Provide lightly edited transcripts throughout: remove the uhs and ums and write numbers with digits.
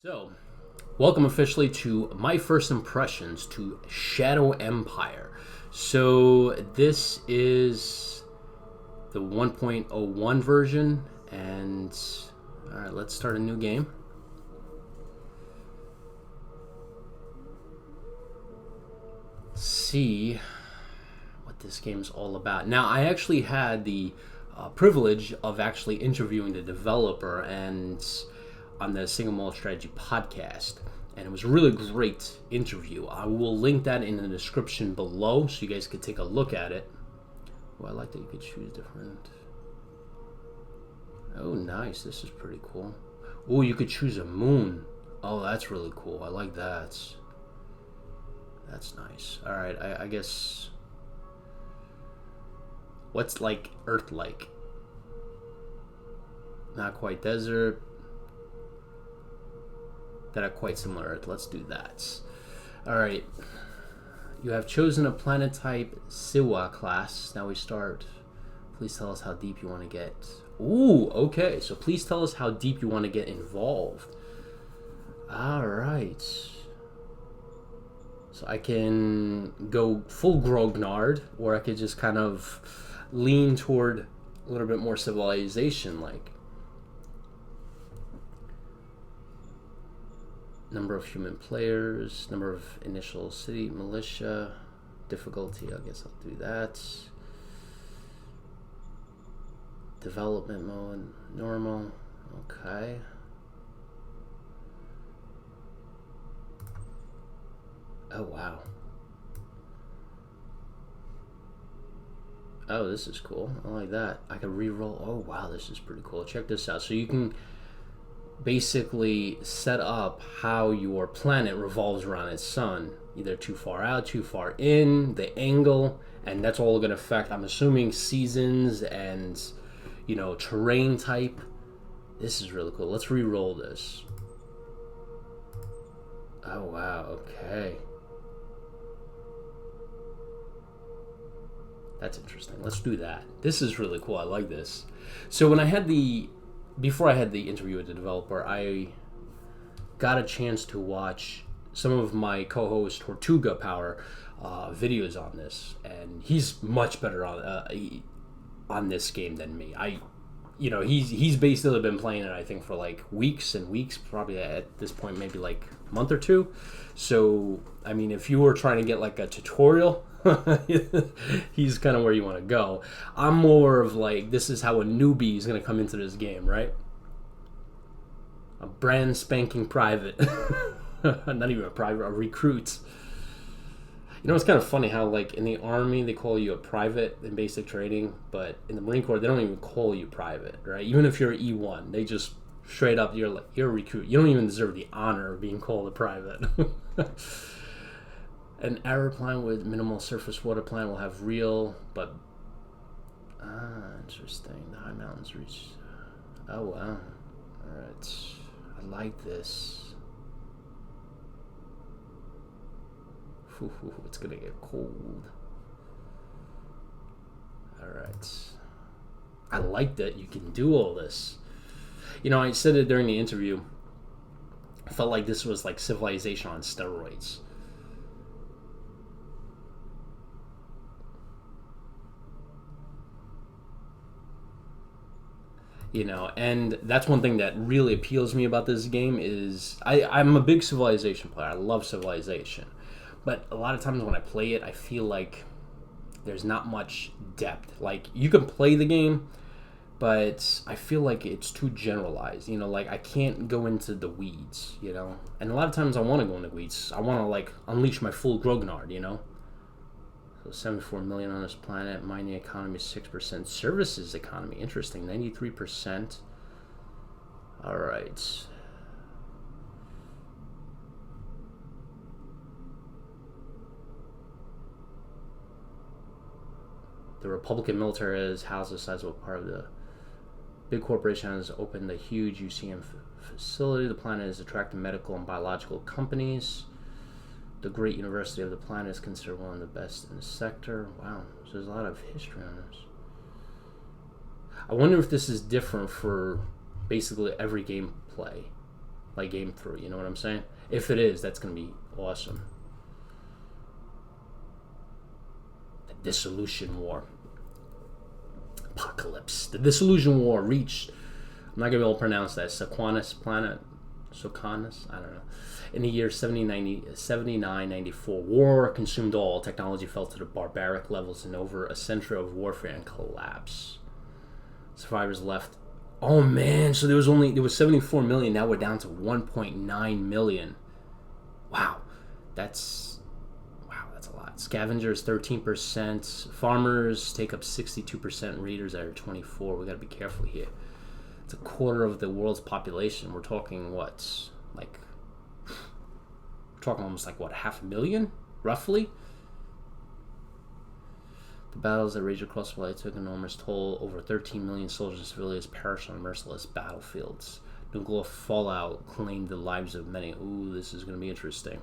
So, welcome officially to my first impressions to Shadow Empire. So, this is the 1.01 version, and alright, let's start a new game. See what this game's all about. Now, I actually had the privilege of actually interviewing the developer and on the Single Mall Strategy podcast, and it was a really great interview. I will link that in the description below so you guys can take a look at it. Oh, I like that you could choose different. Oh, nice. This is pretty cool. Oh, you could choose a moon. Oh, that's really cool. I like that. That's nice. All right, I guess. What's like Earth-like? Not quite desert. That are quite similar Earth. Let's do that. Alright. You have chosen a planet type Siwa class. Now we start. Please tell us how deep you want to get. Ooh, okay. So please tell us how deep you want to get involved. Alright. So I can go full grognard, or I could just kind of lean toward a little bit more civilization like. Number of human players, number of initial city militia, difficulty, I guess I'll do that. Development mode, normal, okay. Oh, wow. Oh, this is cool. I like that. I can re-roll. Oh, wow, this is pretty cool. Check this out. So you can basically set up how your planet revolves around its sun, either too far out, too far in, the angle, and that's all going to affect, I'm assuming, seasons and, you know, terrain type. This is really cool. Let's re-roll this. Oh, wow, okay. That's interesting. Let's do that. This is really cool. I like this. So when I had before I had the interview with the developer, I got a chance to watch some of my co-host Tortuga Power videos on and he's much better on this game than me. He's basically been playing it, I think, for like weeks and weeks, probably at this point maybe like a month or two. So I mean, if you were trying to get like a tutorial, he's kind of where you want to go. I'm more of like, this is how a newbie is going to come into this game, right? A brand spanking private. Not even a private, a recruit. You know, it's kind of funny how, like, in the Army, they call you a private in basic training, but in the Marine Corps, they don't even call you private, right? Even if you're E1, they just straight up, you're a recruit. You don't even deserve the honor of being called a private. An aeroplane with minimal surface water plant will have real, but... interesting. The high mountains reach... Oh, wow. Alright. I like this. It's gonna get cold. Alright. I like that you can do all this. You know, I said it during the interview. I felt like this was like Civilization on steroids. You know, and that's one thing that really appeals to me about this game is I'm a big Civilization player. I love Civilization. But a lot of times when I play it, I feel like there's not much depth. Like, you can play the game, but I feel like it's too generalized. You know, like, I can't go into the weeds, you know? And a lot of times I want to go into the weeds. I want to, like, unleash my full grognard, you know? So 74 million on this planet, mining economy 6%, services economy, interesting, 93%. All right. The Republican military has housed a sizable part of the big corporation has opened a huge UCM facility. The planet is attracting medical and biological companies. The great university of the planet is considered one of the best in the sector. Wow, so there's a lot of history on this. I wonder if this is different for basically every gameplay. like game 3. You know what I'm saying? If it is, that's gonna be awesome. The Dissolution War. Apocalypse. The Dissolution War reached, I'm not gonna be able to pronounce that, Sequanus planet. Socanus? I don't know. In the year 7994, war consumed all. Technology fell to the barbaric levels, and over a century of warfare and collapse. Survivors left. Oh man, so there was 74 million. Now we're down to 1.9 million. Wow, that's a lot. Scavengers 13%. Farmers take up 62%. Raiders are 24%. We got to be careful here. It's a quarter of the world's population. We're talking what, like, we're talking almost like what, 500,000, roughly. The battles that raged across the world took an enormous toll. Over 13 million soldiers and civilians perished on merciless battlefields. Nuclear fallout claimed the lives of many. Ooh, this is going to be interesting.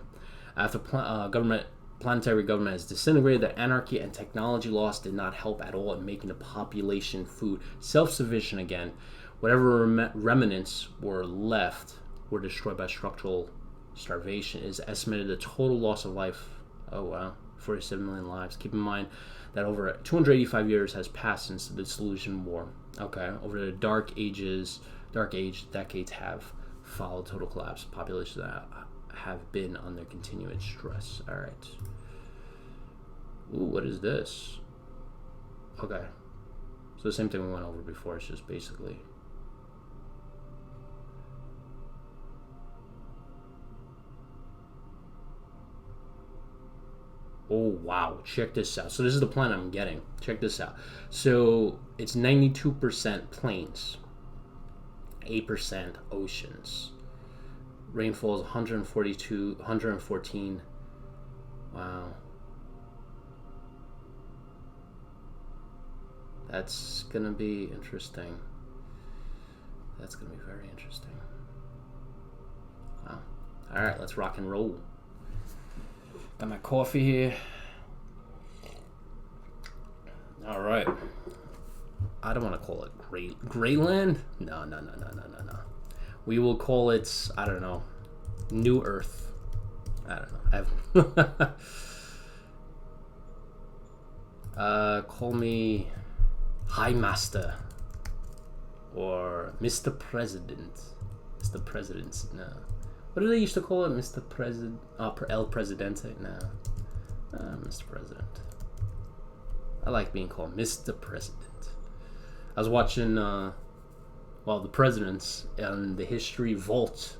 After planetary government has disintegrated, the anarchy and technology loss did not help at all in making the population food self-sufficient again. Whatever remnants were left were destroyed by structural starvation. It is estimated the total loss of life, 47 million lives. Keep in mind that over 285 years has passed since the Dissolution War. Okay, over the Dark Age, decades have followed total collapse. Populations that have been under continuous stress. All right. Ooh, what is this? Okay, so the same thing we went over before. It's just basically. Oh, wow. Check this out. So this is the planet I'm getting. Check this out. So it's 92% plains, 8% oceans. Rainfall is 114. Wow. That's going to be interesting. That's going to be very interesting. Wow. All right, let's rock and roll. Got my coffee here. All right. I don't want to call it Greyland. No. We will call it, I don't know, New Earth. I don't know. Call me High Master or Mr. President. Mr. President. No. What do they used to call it? Mr. President? El Presidente? No. Mr. President. I like being called Mr. President. I was watching, the presidents on the History Vault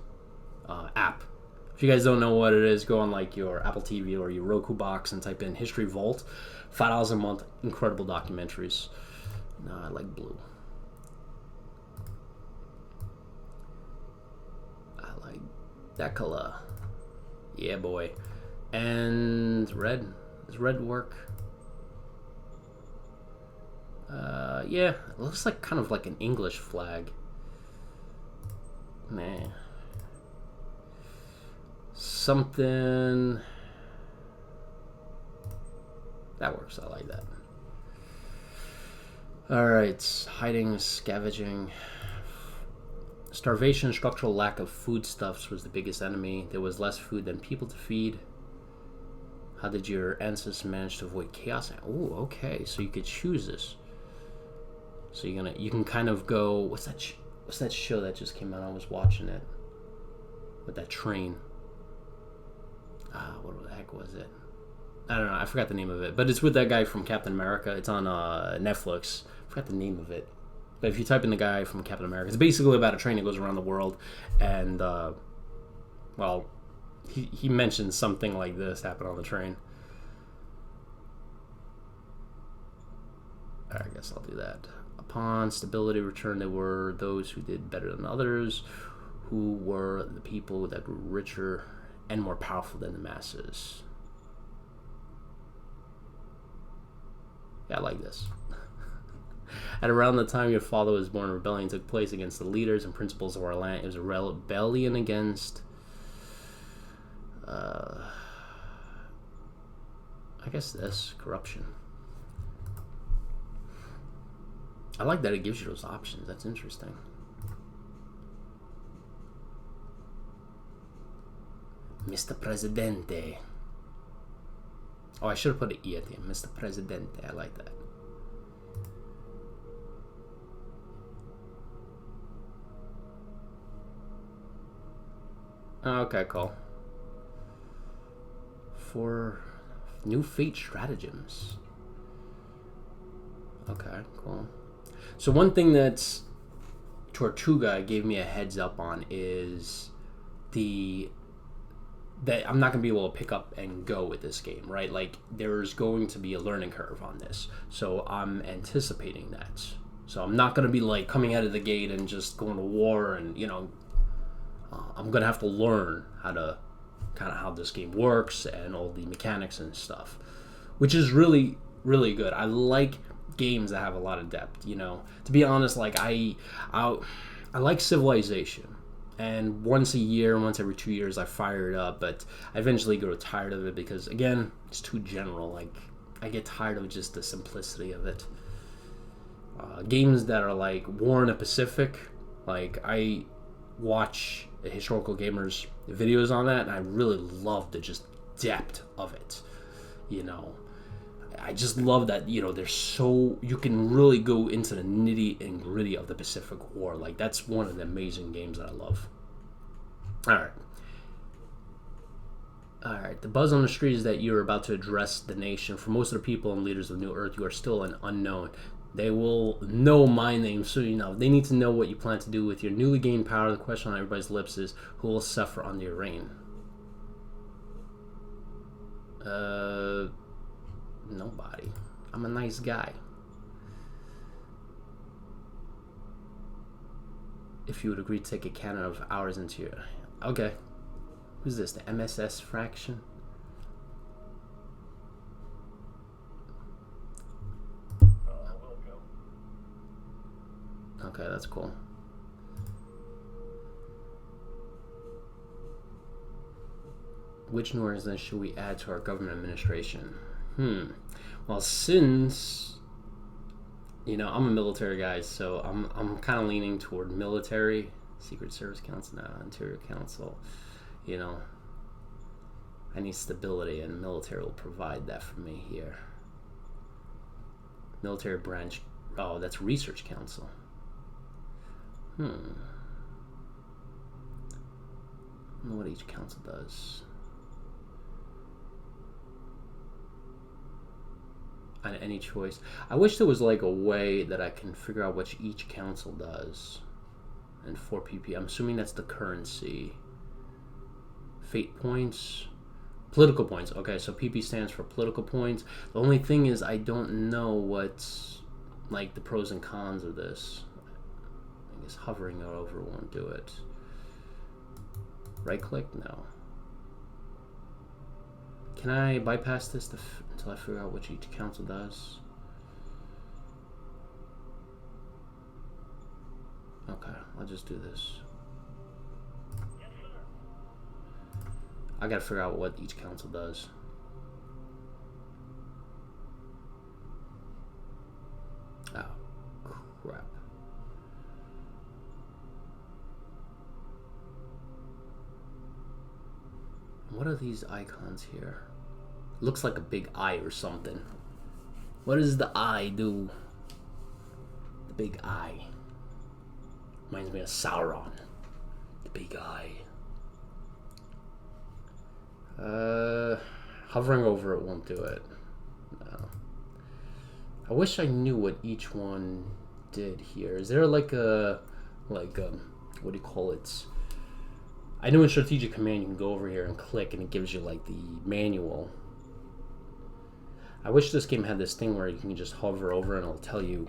app. If you guys don't know what it is, go on like your Apple TV or your Roku box and type in History Vault. $5 a month. Incredible documentaries. No, I like blue. That color. Yeah, boy. And red. Does red work? Yeah. It looks like kind of like an English flag. Man. Something. That works. I like that. Alright. Hiding, scavenging. Starvation and structural lack of foodstuffs was the biggest enemy. There was less food than people to feed. How did your ancestors manage to avoid chaos? Oh, okay. So you could choose this. So you can kind of go. What's that show that just came out? I was watching it with that train. What the heck was it? I don't know. I forgot the name of it. But it's with that guy from Captain America. It's on Netflix. I forgot the name of it. But if you type in the guy from Captain America, it's basically about a train that goes around the world, and he mentions something like this happened on the train. I guess I'll do that. Upon stability return, there were those who did better than others, who were the people that grew richer and more powerful than the masses. Yeah, I like this. At around the time your father was born, rebellion took place against the leaders and principles of our land. It was a rebellion against, I guess this, corruption. I like that it gives you those options. That's interesting. Mr. Presidente. Oh, I should have put an E at the end. Mr. Presidente. I like that. Okay, cool. For new fate stratagems. Okay, cool. So one thing that's Tortuga gave me a heads up on is that I'm not going to be able to pick up and go with this game, right? Like, there's going to be a learning curve on this. So I'm anticipating that. So I'm not going to be, like, coming out of the gate and just going to war and, you know, I'm going to have to learn how this game works and all the mechanics and stuff, which is really, really good. I like games that have a lot of depth, you know. To be honest, like, I like Civilization. And once a year, once every 2 years, I fire it up. But I eventually grow tired of it because, again, it's too general. Like, I get tired of just the simplicity of it. Games that are like War in the Pacific, like, I watch historical gamers videos on that, and I really love the just depth of it. You know, I just love that, you know, they're so, you can really go into the nitty and gritty of the Pacific War. Like, that's one of the amazing games that I love. Alright, the buzz on the street is that you're about to address the nation. For most of the people and leaders of New Earth, you are still an unknown. They will know my name soon enough. They need to know what you plan to do with your newly gained power. The question on everybody's lips is, who will suffer under your reign? Nobody. I'm a nice guy. If you would agree to take a cannon of ours into your... Okay. Who's this? The MSS fraction? Okay, that's cool. Which new residents should we add to our government administration? Well, since, you know, I'm a military guy, so I'm kind of leaning toward military. Secret Service Council now, Interior Council. You know, I need stability, and military will provide that for me here. Military branch. Oh, that's Research Council. I don't know what each council does. On any choice. I wish there was like a way that I can figure out what each council does. And 4 PP. I'm assuming that's the currency. Fate points. Political points. Okay, so PP stands for political points. The only thing is I don't know what's like the pros and cons of this. I guess hovering over won't do it. Right click? No. Can I bypass this until I figure out what each council does? Okay, I'll just do this. Yes, sir. I gotta figure out what each council does. Oh, crap. What are these icons here? Looks like a big eye or something. What does the eye do? The big eye. Reminds me of Sauron. The big eye. Hovering over it won't do it. No. I wish I knew what each one did here. Is there like a, what do you call it? I know in Strategic Command you can go over here and click and it gives you like the manual. I wish this game had this thing where you can just hover over and it'll tell you.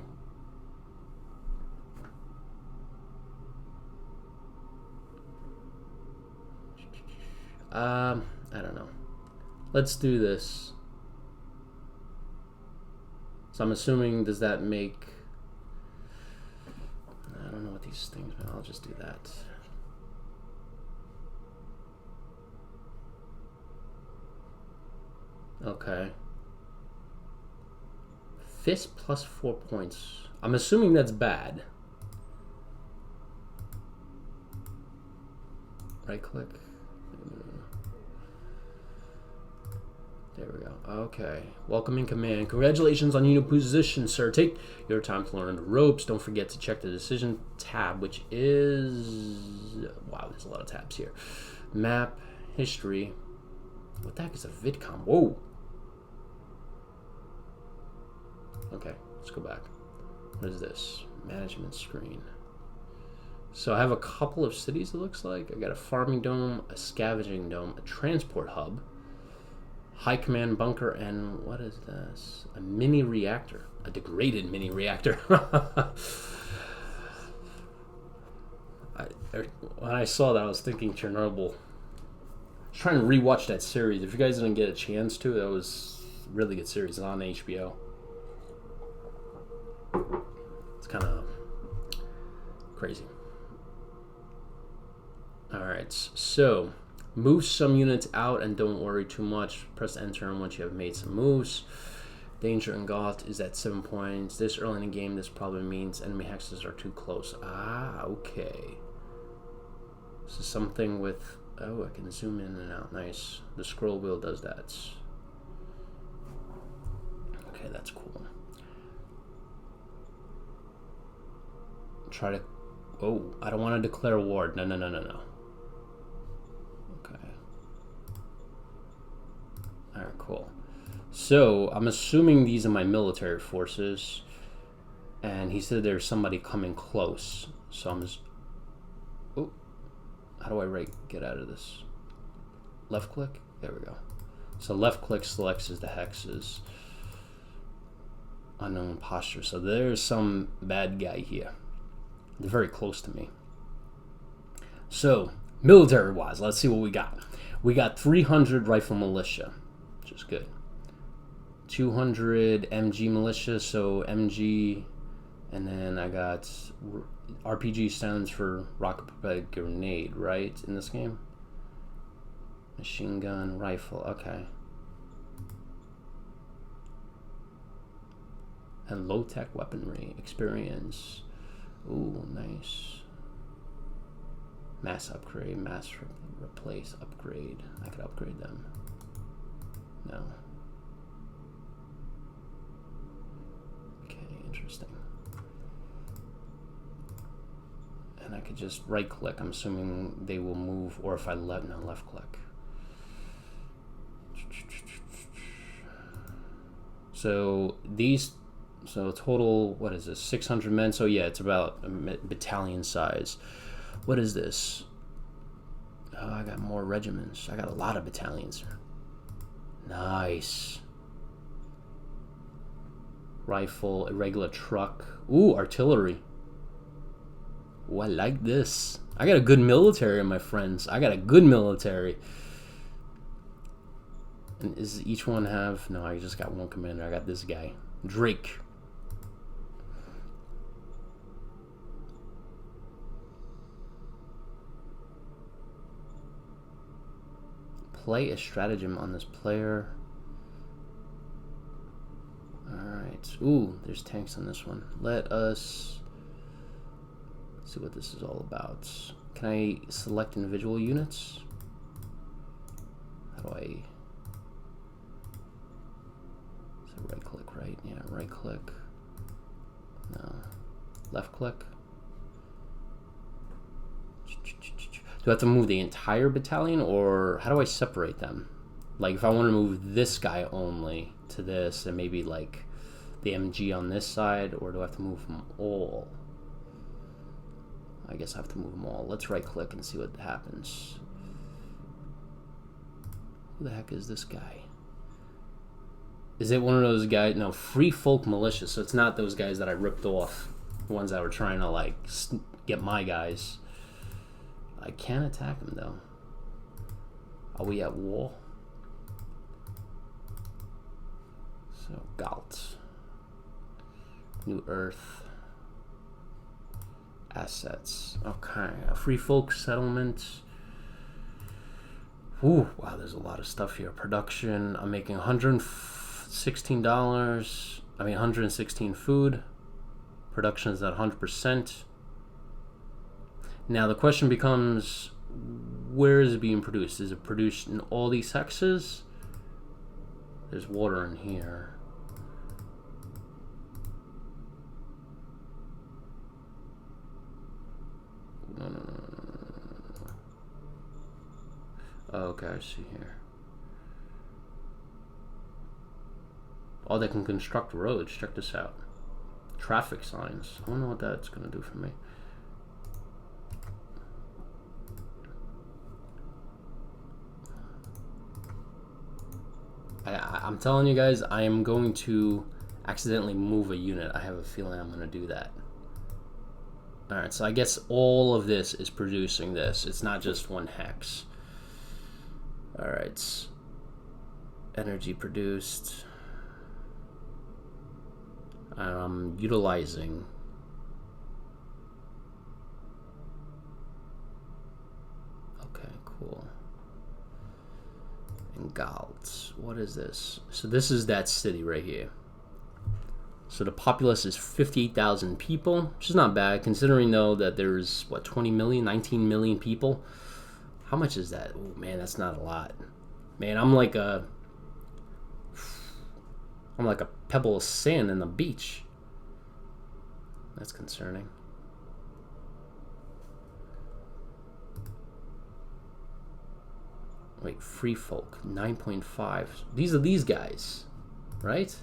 I don't know. Let's do this. So I'm assuming, does that make... I don't know what these things mean. I'll just do that. Okay. Fist plus 4 points. I'm assuming that's bad. Right click. There we go. Okay. Welcome in command. Congratulations on your new position, sir. Take your time to learn the ropes. Don't forget to check the decision tab, which is... Wow, there's a lot of tabs here. Map, history. What the heck is a VidCom? Whoa. Okay, let's go back. What is this? Management screen. So I have a couple of cities, it looks like. I got a farming dome, a scavenging dome, a transport hub, high command bunker, and what is this? A mini reactor. A degraded mini reactor. When I saw that, I was thinking Chernobyl. I was trying to rewatch that series. If you guys didn't get a chance to, that was a really good series. It's on HBO. It's kind of crazy. Alright, so move some units out and don't worry too much. Press enter once you have made some moves. Danger engulfed is at 7 points. This early in the game, this probably means enemy hexes are too close. Ah, okay. This is something with... Oh, I can zoom in and out. Nice. The scroll wheel does that. Okay, that's cool. Try to... Oh, I don't want to declare war. No. Okay. Alright, cool. So, I'm assuming these are my military forces. And he said there's somebody coming close. So I'm just... Oh. How do I get out of this? Left click? There we go. So left click selects the hexes. Unknown posture. So there's some bad guy here. They're very close to me. So, military-wise, let's see what we got. We got 300 rifle militia, which is good. 200 MG militia, so MG, and then I got RPG stands for rocket-propelled grenade, right, in this game? Machine gun, rifle, okay. And low-tech weaponry, experience. Ooh, nice. Mass upgrade, mass replace, upgrade. I could upgrade them. No. Okay, interesting. And I could just right click. I'm assuming they will move, or if I left click. So these... So total, what is this, 600 men? So yeah, it's about a battalion size. What is this? Oh, I got more regiments. I got a lot of battalions. Nice. Rifle, irregular truck. Ooh, artillery. Ooh, I like this. I got a good military, my friends. I got a good military. And does each one have... No, I just got one commander. I got this guy. Drake. Play a stratagem on this player. Alright. Ooh, there's tanks on this one. Let us see what this is all about. Can I select individual units? How do I... Is it right click, right? Yeah, right click. No. Left click. Do I have to move the entire battalion, or how do I separate them? Like, if I want to move this guy only to this, and maybe, like, the MG on this side, or do I have to move them all? I guess I have to move them all. Let's right-click and see what happens. Who the heck is this guy? Is it one of those guys? No, Free Folk Militia, so it's not those guys that I ripped off. The ones that were trying to, like, get my guys. I can't attack him, though. Are we at war? So, Galt. New Earth. Assets. Okay. A free folk settlement. Ooh, wow, there's a lot of stuff here. Production. I'm making $116. I mean, 116 food. Production is at 100%. Now the question becomes, where is it being produced? Is it produced in all these hexes? There's water in here. No. Oh, okay, I see here. Oh, they can construct roads. Check this out. Traffic signs. I don't know what that's going to do for me. I'm telling you guys, I am going to accidentally move a unit. I have a feeling I'm going to do that. Alright, so I guess all of this is producing this. It's not just one hex. Alright. Energy produced. Utilizing. Okay, cool. And Galt. What is this? So this is that city right here. So the populace is 58,000 people, which is not bad, considering though that there's what, 20 million, 19 million people. How much is that? Oh man, that's not a lot. Man, I'm like a pebble of sand in the beach. That's concerning. Wait, free folk, 9.5. These are these guys, right?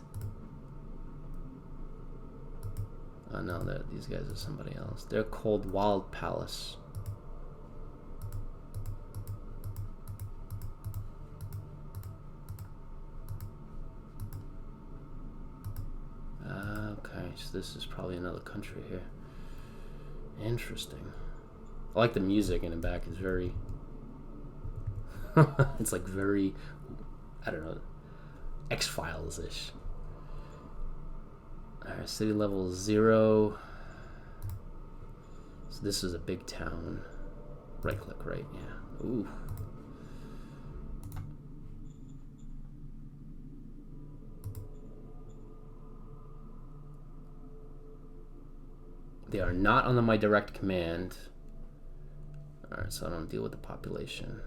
Oh no, these guys are somebody else. They're called Wild Palace. Okay, so this is probably another country here. Interesting. I like the music in the back. It's very... it's like very... I don't know. X-Files-ish. Alright, city level 0. So this is a big town. Right click, right? Yeah. Ooh. They are not under my direct command. Alright, so I don't deal with the population.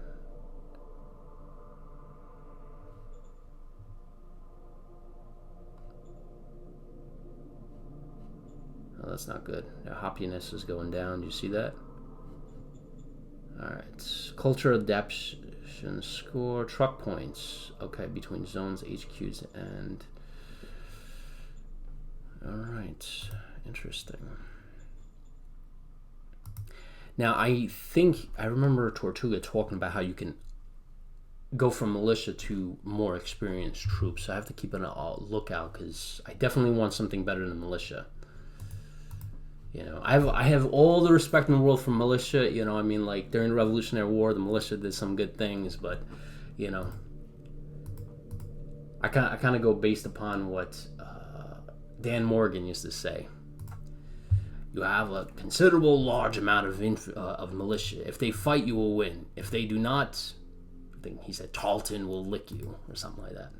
Oh, that's not good. Their happiness is going down. Do you see that? Alright. Culture adaptation score. Truck points. Okay, between zones, HQs, and... Alright. Interesting. Now, I remember Tortuga talking about how you can go from militia to more experienced troops. So I have to keep an lookout because I definitely want something better than militia. You know, I have all the respect in the world for militia. You know, I mean, like during the Revolutionary War, the militia did some good things, but you know, I kind of go based upon what Dan Morgan used to say. You have a considerable large amount of militia. If they fight, you will win. If they do not, I think he said Tarleton will lick you or something like that.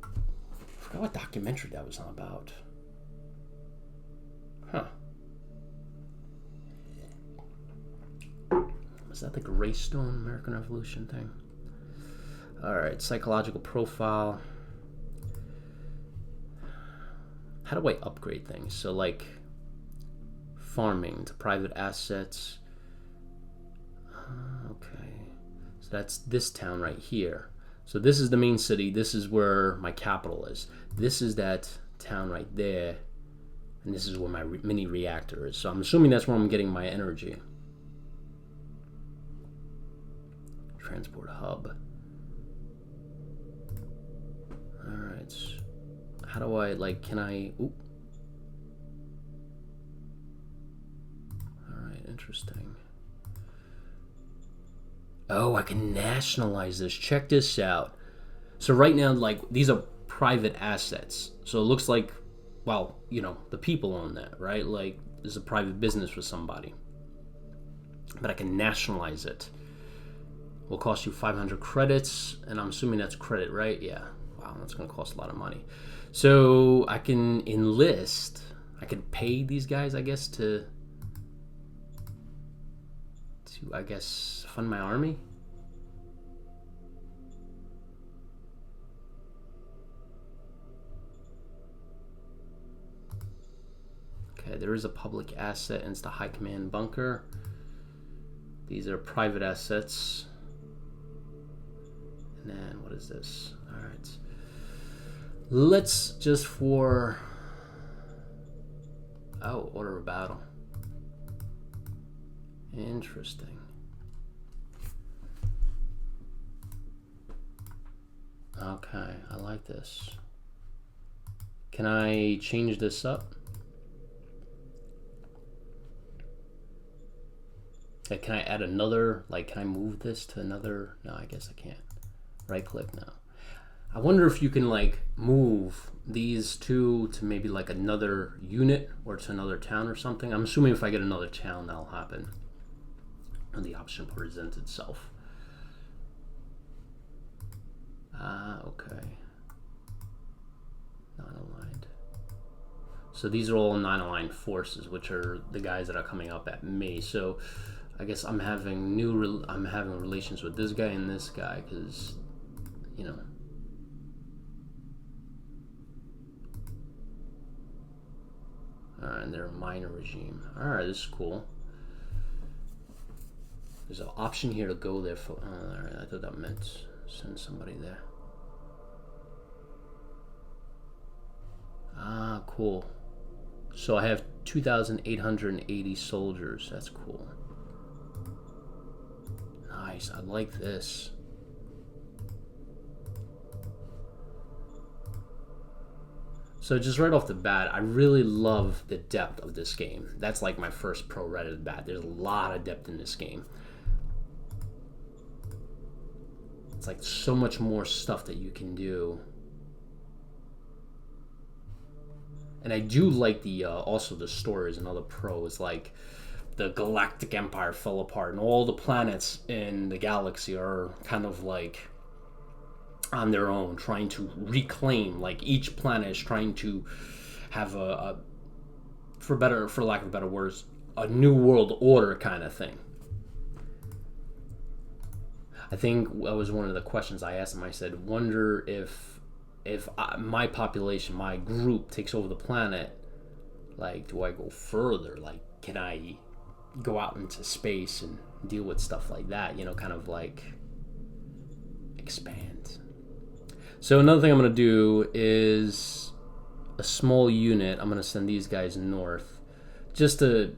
I forgot what documentary that was on about. Huh. Was that the Greystone American Revolution thing? Alright, psychological profile. How do I upgrade things? So like farming to private assets. Okay. So that's this town right here. So this is the main city. This is where my capital is. This is that town right there. And this is where my mini reactor is. So I'm assuming that's where I'm getting my energy. Transport hub. Alright. How do I, like, can I... Oop. Alright, interesting. Oh, I can nationalize this. Check this out. So right now, like, these are private assets. So it looks like, well, you know, the people own that, right? Like, there's a private business for somebody. But I can nationalize it. Will cost you 500 credits, and I'm assuming that's credit, right? Yeah. Wow, that's going to cost a lot of money. So I can enlist. I can pay these guys, I guess, to I guess, fund my army. there is a public asset, and it's the High Command Bunker. These are private assets. And then, what is this? Alright. Let's just for... Oh, order of battle. Interesting. Okay, I like this. Can I change this up? Like, can I add another, like, can I move this to another? No, I guess I can't. Right click now. I wonder if you can, like, move these two to maybe like another unit or to another town or something. I'm assuming if I get another town, that'll happen. And the option presents itself. Okay. Non-aligned. So these are all non-aligned forces, which are the guys that are coming up at me. So I guess I'm having relations with this guy and this guy because, you know. And they're a minor regime. Alright, this is cool. There's an option here to go there for. Alright, I thought that meant send somebody there. Ah, cool. So I have 2,880 soldiers. That's cool. Nice. I like this. So just right off the bat, I really love the depth of this game. That's like my first pro right at the bat. There's a lot of depth in this game. It's like so much more stuff that you can do. And I do like the also the story is another pro. Is like the Galactic Empire fell apart and all the planets in the galaxy are kind of like on their own, trying to reclaim, like each planet is trying to have a for lack of better words, a new world order kind of thing. I think that was one of the questions I asked him. I said, wonder if my population, my group takes over the planet, like, do I go further? Like, can I go out into space and deal with stuff like that? You know, kind of like expand. So another thing I'm going to do is a small unit. I'm going to send these guys north just to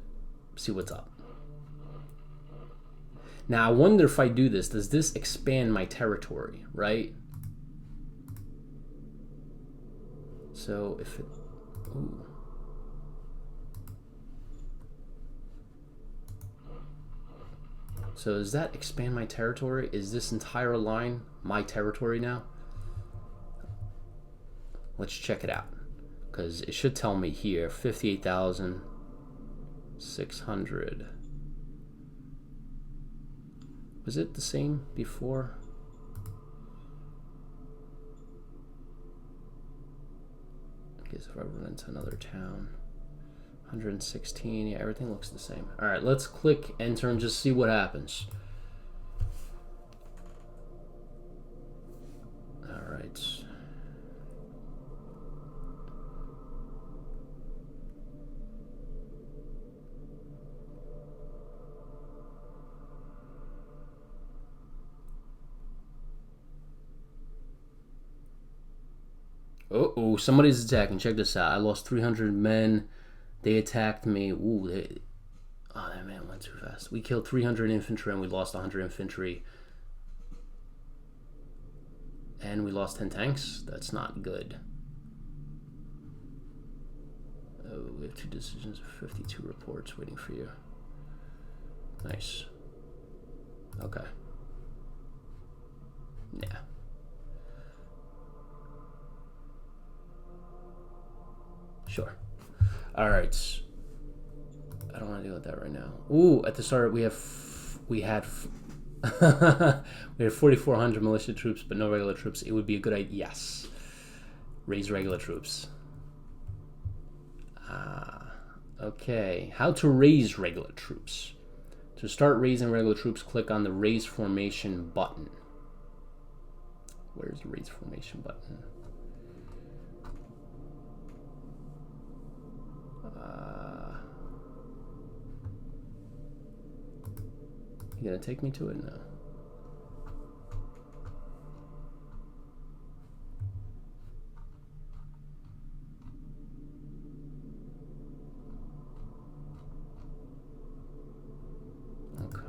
see what's up. Now, I wonder if I do this, does this expand my territory, right? So if it... Ooh. So does that expand my territory? Is this entire line my territory now? Let's check it out, because it should tell me here 58,600. Was it the same before? I guess if I run into another town, 116. Yeah, everything looks the same. All right, let's click enter and just see what happens. All right. Uh-oh, somebody's attacking. Check this out. I lost 300 men. They attacked me. Ooh, oh, that man went too fast. We killed 300 infantry and we lost 100 infantry. And we lost 10 tanks. That's not good. Oh, we have 2 decisions, 52 reports waiting for you. Nice. Okay. Yeah. Sure. All right. I don't want to deal with that right now. Ooh, at the start we had 4,400 militia troops, but no regular troops. It would be a good idea. Yes. Raise regular troops. Okay. How to raise regular troops. To start raising regular troops, click on the raise formation button. Where's the raise formation button? You gonna take me to it? No. Okay.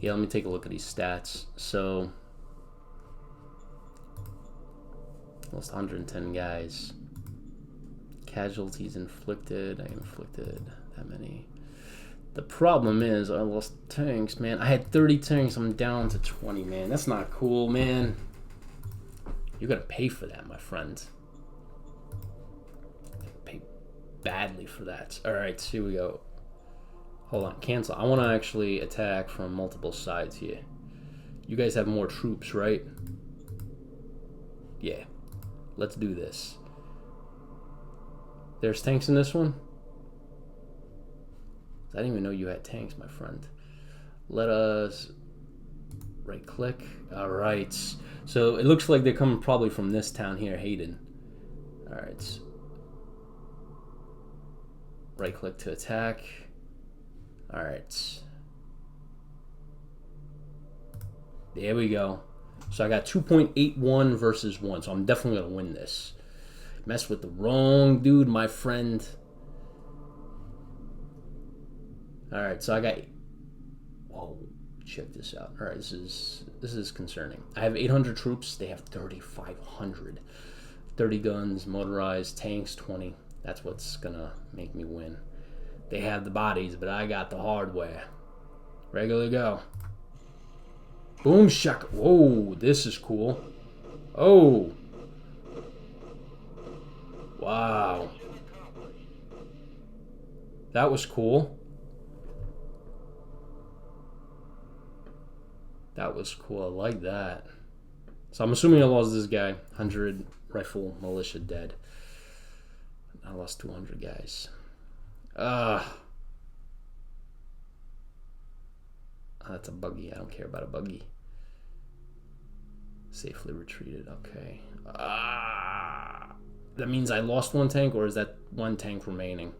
Yeah, let me take a look at these stats. So, lost 110 guys. Casualties inflicted. I inflicted that many. The problem is I lost tanks, man. I had 30 tanks. I'm down to 20, man. That's not cool, man. You're gonna pay for that, my friend. Pay badly for that. All right, here we go. Hold on, cancel. I want to actually attack from multiple sides here. You guys have more troops, right? Yeah. Let's do this. There's tanks in this one? I didn't even know you had tanks, my friend. Let us right click. All right. So it looks like they're coming probably from this town here, Hayden. All right. Right click to attack. All right. There we go. So I got 2.81 versus 1. So I'm definitely going to win this. Mess with the wrong dude, my friend. All right, so I got. Whoa, check this out. All right, this is concerning. I have 800 troops. They have 3,500. 30 guns, motorized tanks, 20. That's what's gonna make me win. They have the bodies, but I got the hardware. Regular go. Boom shaka. Whoa, this is cool. Oh. Wow. That was cool. That was cool. I like that. So I'm assuming I lost this guy. 100 rifle militia dead. I lost 200 guys. That's a buggy. I don't care about a buggy. Safely retreated. Okay. That means I lost one tank, or is that one tank remaining?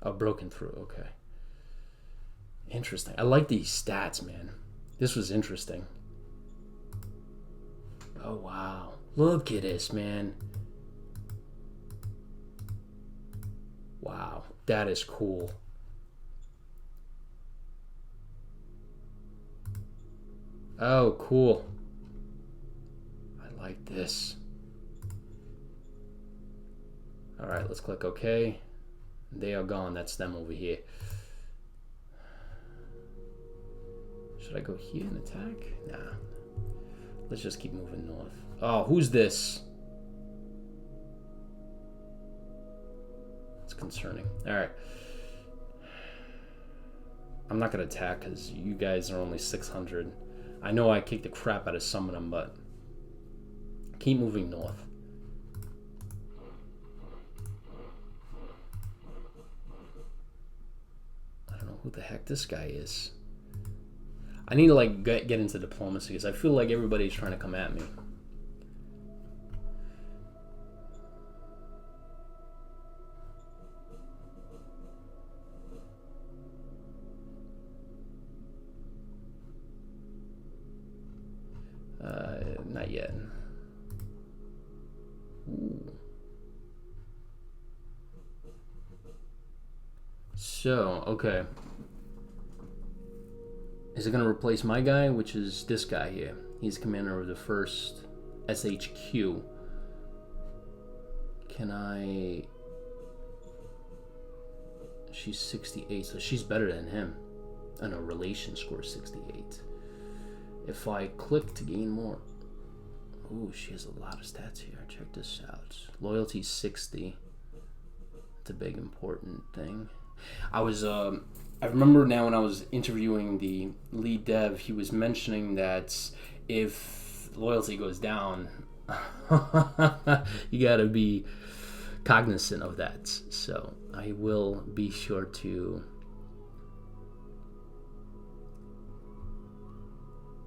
Oh, broken through. Okay. Interesting. I like these stats, man. This was interesting. Oh, wow. Look at this, man. Wow. That is cool. Oh, cool. I like this. All right, let's click OK. They are gone. That's them over here. Should I go here and attack? Nah. Let's just keep moving north. Oh, who's this? It's concerning. All right. I'm not going to attack because you guys are only 600. I know I kicked the crap out of some of them, but keep moving north. I don't know who the heck this guy is. I need to like get into diplomacy because I feel like everybody's trying to come at me. Not yet. Ooh. So, okay. Is it going to replace my guy, which is this guy here? He's commander of the 1st SHQ. Can I... She's 68, so she's better than him. And her relation score is 68. If I click to gain more... Ooh, she has a lot of stats here. Check this out. Loyalty 60. It's a big important thing. I remember now when I was interviewing the lead dev, he was mentioning that if loyalty goes down, you gotta be cognizant of that. So I will be sure to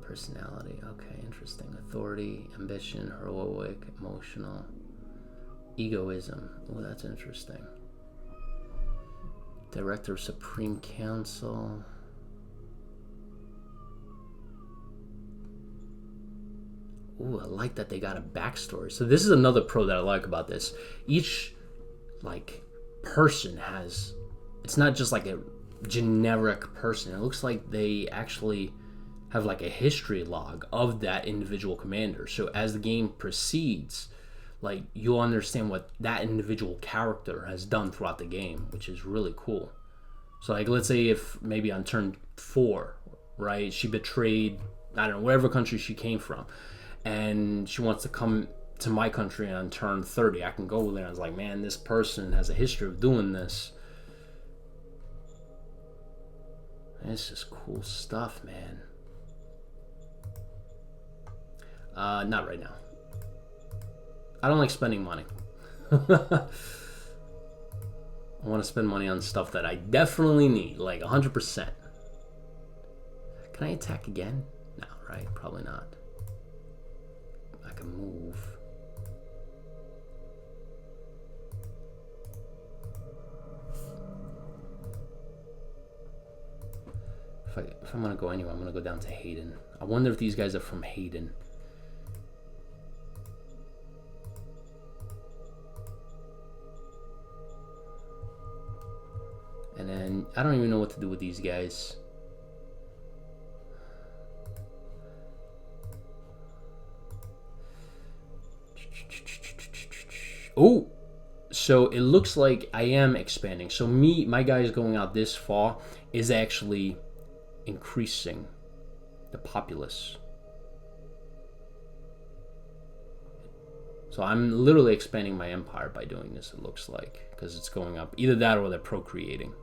Personality. Okay, interesting. Authority, ambition, heroic, emotional, egoism. Oh, that's interesting. Director of Supreme Council. Ooh, I like that they got a backstory. So this is another pro that I like about this. Each like person has, it's not just like a generic person. It looks like they actually have like a history log of that individual commander. So as the game proceeds, like you'll understand what that individual character has done throughout the game, which is really cool. So like let's say if maybe on turn 4, right, she betrayed, I don't know, wherever country she came from, and she wants to come to my country on turn 30. I can go there and it's like, man, this person has a history of doing this. This is cool stuff, man. Not right now. I don't like spending money. I want to spend money on stuff that I definitely need, like 100%. Can I attack again? No, right? Probably not. I can move. If I'm going to go anywhere, I'm going to go down to Hayden. I wonder if these guys are from Hayden. And then I don't even know what to do with these guys. Oh, so it looks like I am expanding. So my guys going out this far is actually increasing the populace. So I'm literally expanding my empire by doing this, it looks like, because it's going up. Either that or they're procreating.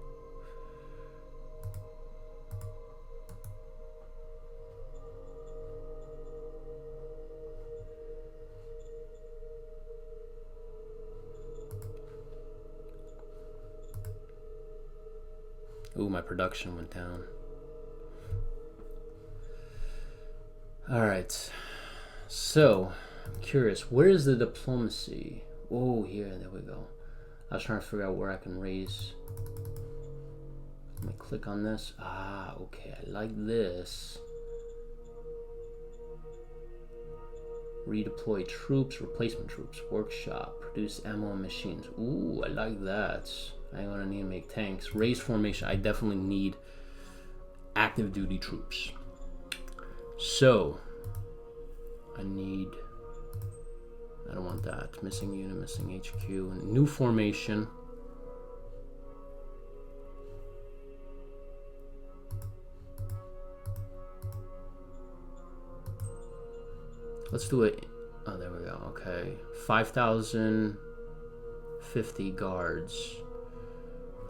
Ooh, my production went down. Alright. So, I'm curious. Where is the diplomacy? Oh, here. There we go. I was trying to figure out where I can raise. Let me click on this. Ah, okay. I like this. Redeploy troops, replacement troops, workshop, produce ammo and machines. Ooh, I like that. I'm gonna need to make tanks. Raise formation. I definitely need active duty troops. So, I don't want that. Missing unit, missing HQ. New formation. Let's do it. Oh, there we go. Okay. 5,050 guards.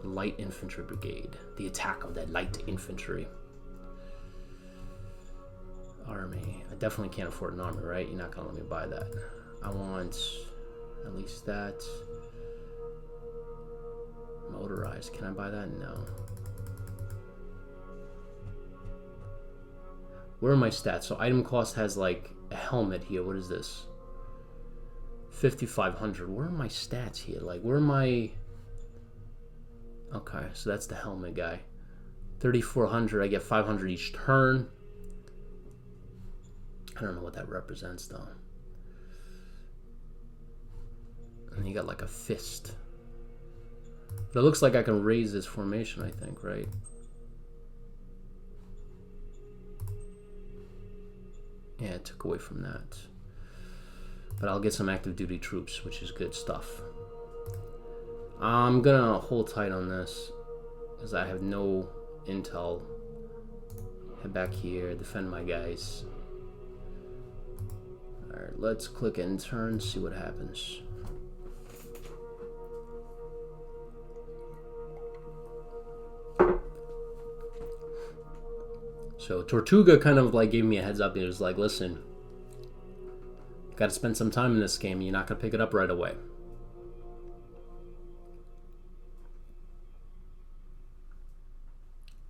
Light infantry brigade. The attack of that light infantry. Army. I definitely can't afford an army, right? You're not gonna let me buy that. I want at least that. Motorized. Can I buy that? No. Where are my stats? So item cost has like a helmet here. What is this? 5,500. Where are my stats here? Like, where are my... Okay, so that's the helmet guy. 3,400. I get 500 each turn. I don't know what that represents, though. And you got like a fist. But it looks like I can raise this formation, I think, right? Yeah, it took away from that. But I'll get some active duty troops, which is good stuff. I'm gonna hold tight on this because I have no intel. Head back here, defend my guys. Alright, let's click end turn, see what happens. So Tortuga kind of like gave me a heads up. He was like, listen, got to spend some time in this game. You're not going to pick it up right away.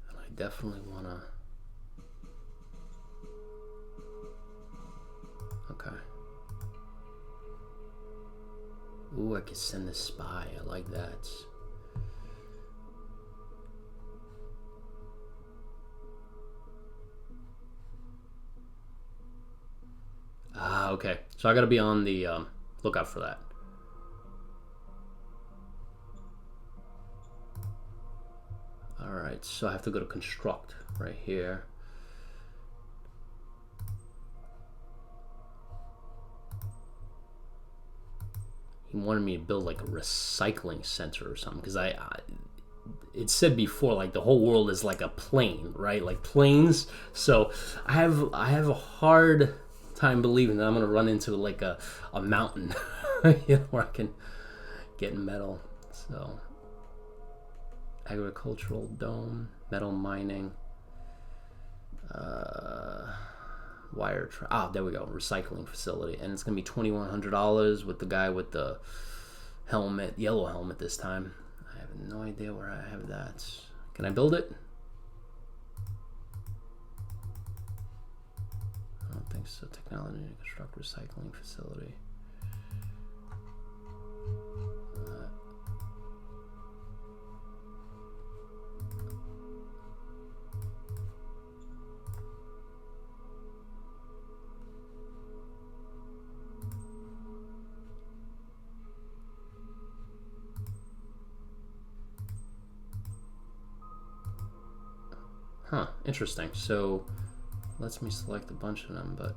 And I definitely want to... Okay. Ooh, I could send the spy. I like that. Ah, okay. So I gotta be on the lookout for that. Alright, so I have to go to construct right here. He wanted me to build like a recycling center or something because it said before like the whole world is like a plane, right? Like planes. So I have a hard time believing that I'm gonna run into like a mountain, where I can get metal. So agricultural dome, metal mining, there we go, recycling facility, and it's gonna be $2,100 with the guy with the helmet, yellow helmet this time. I have no idea where I have that. Can I build it? I don't think so. Technology to construct recycling facility. Huh, interesting. So lets me select a bunch of them, but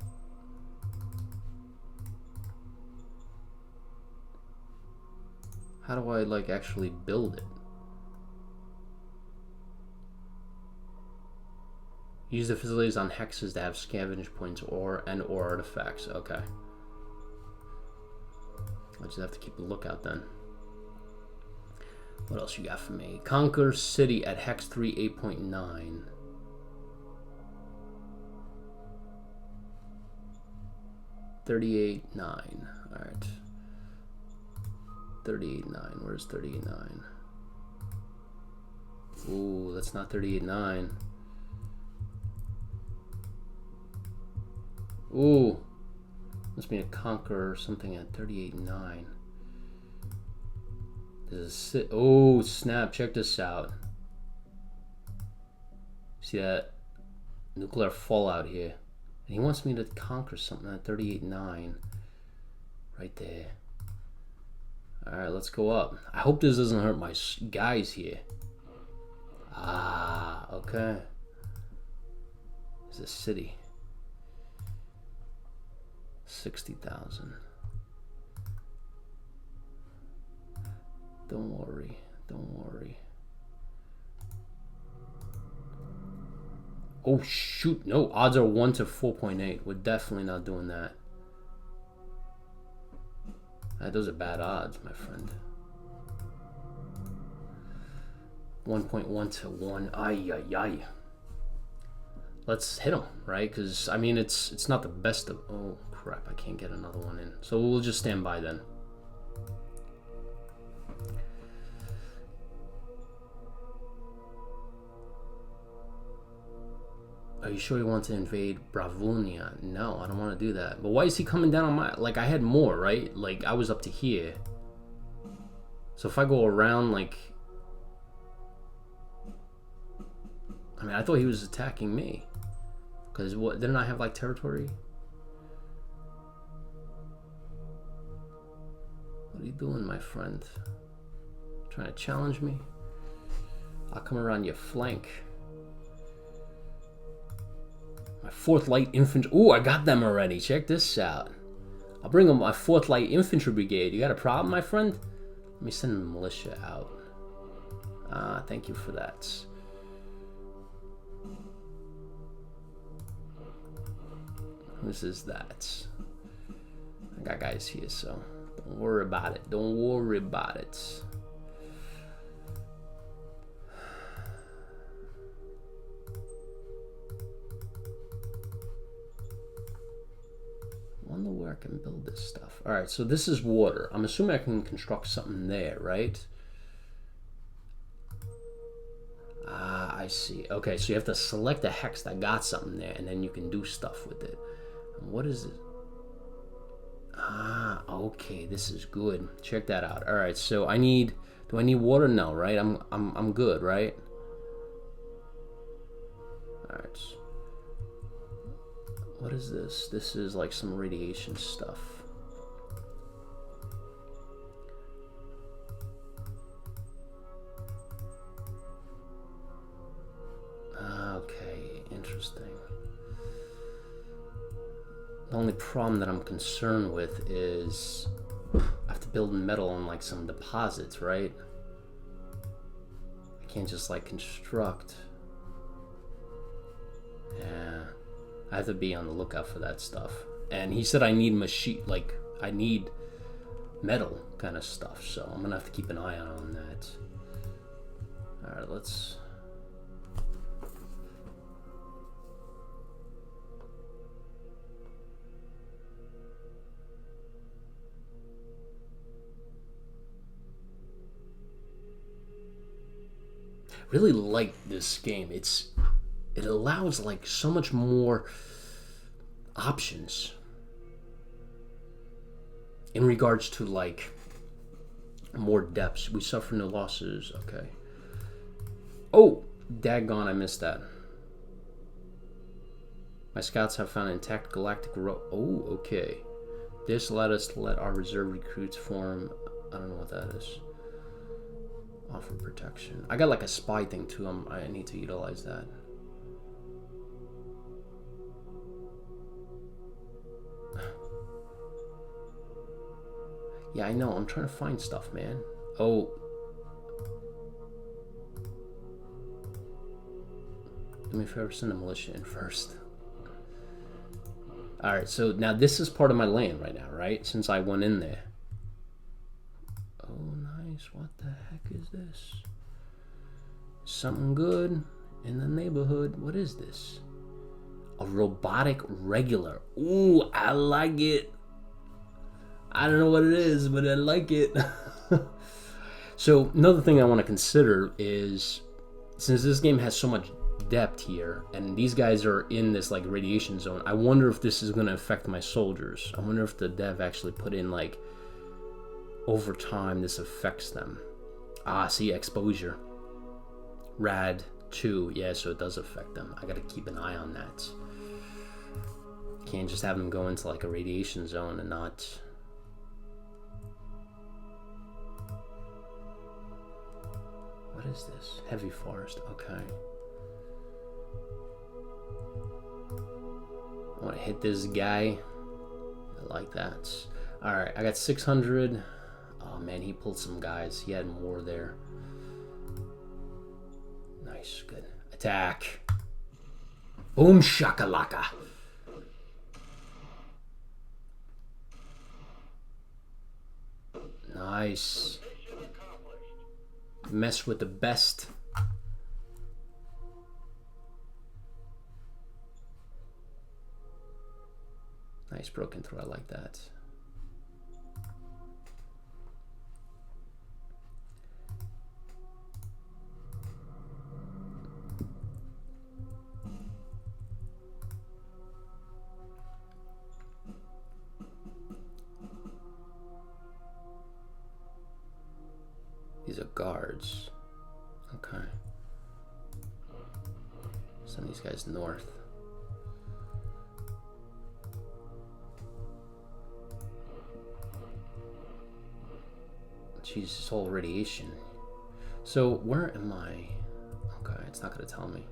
how do I like actually build it? Use the facilities on hexes to have scavenge points or artifacts. Okay. I just have to keep a lookout then. What else you got for me? Conquer city at hex 3 8.9. 38.9. All right. 38.9. Where's 38.9? Ooh, that's not 38.9. Ooh, must be a conquer or something at 38.9. There's a oh snap! Check this out. See that nuclear fallout here? And he wants me to conquer something at 38.9. Right there. Alright, let's go up. I hope this doesn't hurt my guys here. Ah, okay. There's a city. 60,000. Don't worry. Don't worry. Oh shoot, no, odds are 1 to 4.8. We're definitely not doing that. Those are bad odds, my friend. 1.1 to 1. Ay, ay, ay. Let's hit him, right? Because, I mean, it's not the best of... Oh, crap, I can't get another one in. So we'll just stand by then. Are you sure you want to invade Bravunia? No, I don't want to do that. But why is he coming down on my... Like, I had more, right? Like, I was up to here. So if I go around, like... I mean, I thought he was attacking me. Because, what, didn't I have, like, territory? What are you doing, my friend? Trying to challenge me? I'll come around your flank. My 4th Light Infantry. Ooh, I got them already. Check this out. I'll bring them my 4th Light Infantry Brigade. You got a problem, my friend? Let me send the militia out. Ah, thank you for that. This is that. I got guys here, so don't worry about it. Don't worry about it. I wonder where I can build this stuff. All right, so this is water. I'm assuming I can construct something there, right? Ah, I see. Okay, so you have to select a hex that got something there, and then you can do stuff with it. And what is it? Ah, okay, this is good. Check that out. All right, so I need. Do I need water? No, right? I'm good, right? All right. What is this? This is like some radiation stuff. Okay, interesting. The only problem that I'm concerned with is I have to build metal on like some deposits, right? I can't just like construct. Yeah, I have to be on the lookout for that stuff. And he said I need machine, like I need metal kind of stuff, so I'm gonna have to keep an eye out on that. All right, let's. Really like this game. It allows like so much more options in regards to like more depths. We suffer no losses. Okay. Oh, daggone! I missed that. My scouts have found an intact galactic Oh, okay. This let us let our reserve recruits form. I don't know what that is. Offer protection. I got like a spy thing too. I need to utilize that. Yeah, I know. I'm trying to find stuff, man. Oh. Do me a favor, send a militia in first. Alright, so now this is part of my land right now, right? Since I went in there. Oh, nice. What the heck is this? Something good in the neighborhood. What is this? A robotic regular. Ooh, I like it. I don't know what it is, but I like it. So another thing I want to consider is, since this game has so much depth here, and these guys are in this like radiation zone, I wonder if this is going to affect my soldiers. I wonder if the dev actually put in like, over time this affects them. Ah, see, exposure. Rad 2, yeah, so it does affect them. I gotta keep an eye on that. Can't just have them go into like a radiation zone and not. What is this? Heavy forest, okay. I want to hit this guy. I like that. Alright, I got 600. Oh man, he pulled some guys. He had more there. Nice, good. Attack. Boom shakalaka. Nice. Mess with the best. Nice broken through, I like that. These are guards. Okay. Send these guys north. Jeez, this whole radiation. So where am I? Okay, it's not gonna tell me.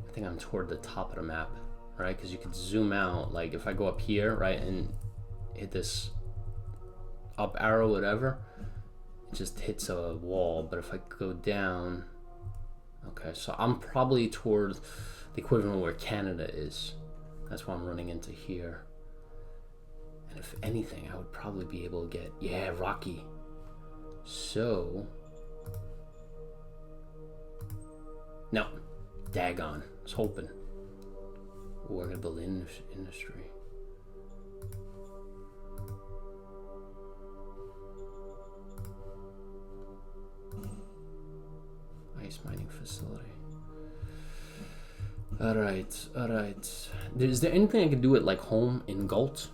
I think I'm toward the top of the map, right? Because you could zoom out. Like if I go up here, right, and hit this up arrow, whatever, it just hits a wall. But if I go down, okay, so I'm probably toward the equivalent where Canada is. That's why I'm running into here. And if anything, I would probably be able to get, yeah, Rocky. So, no, daggone, I was hoping. Ooh, we're gonna build industry. Ice mining facility. All right. Is there anything I can do at like home in Galt?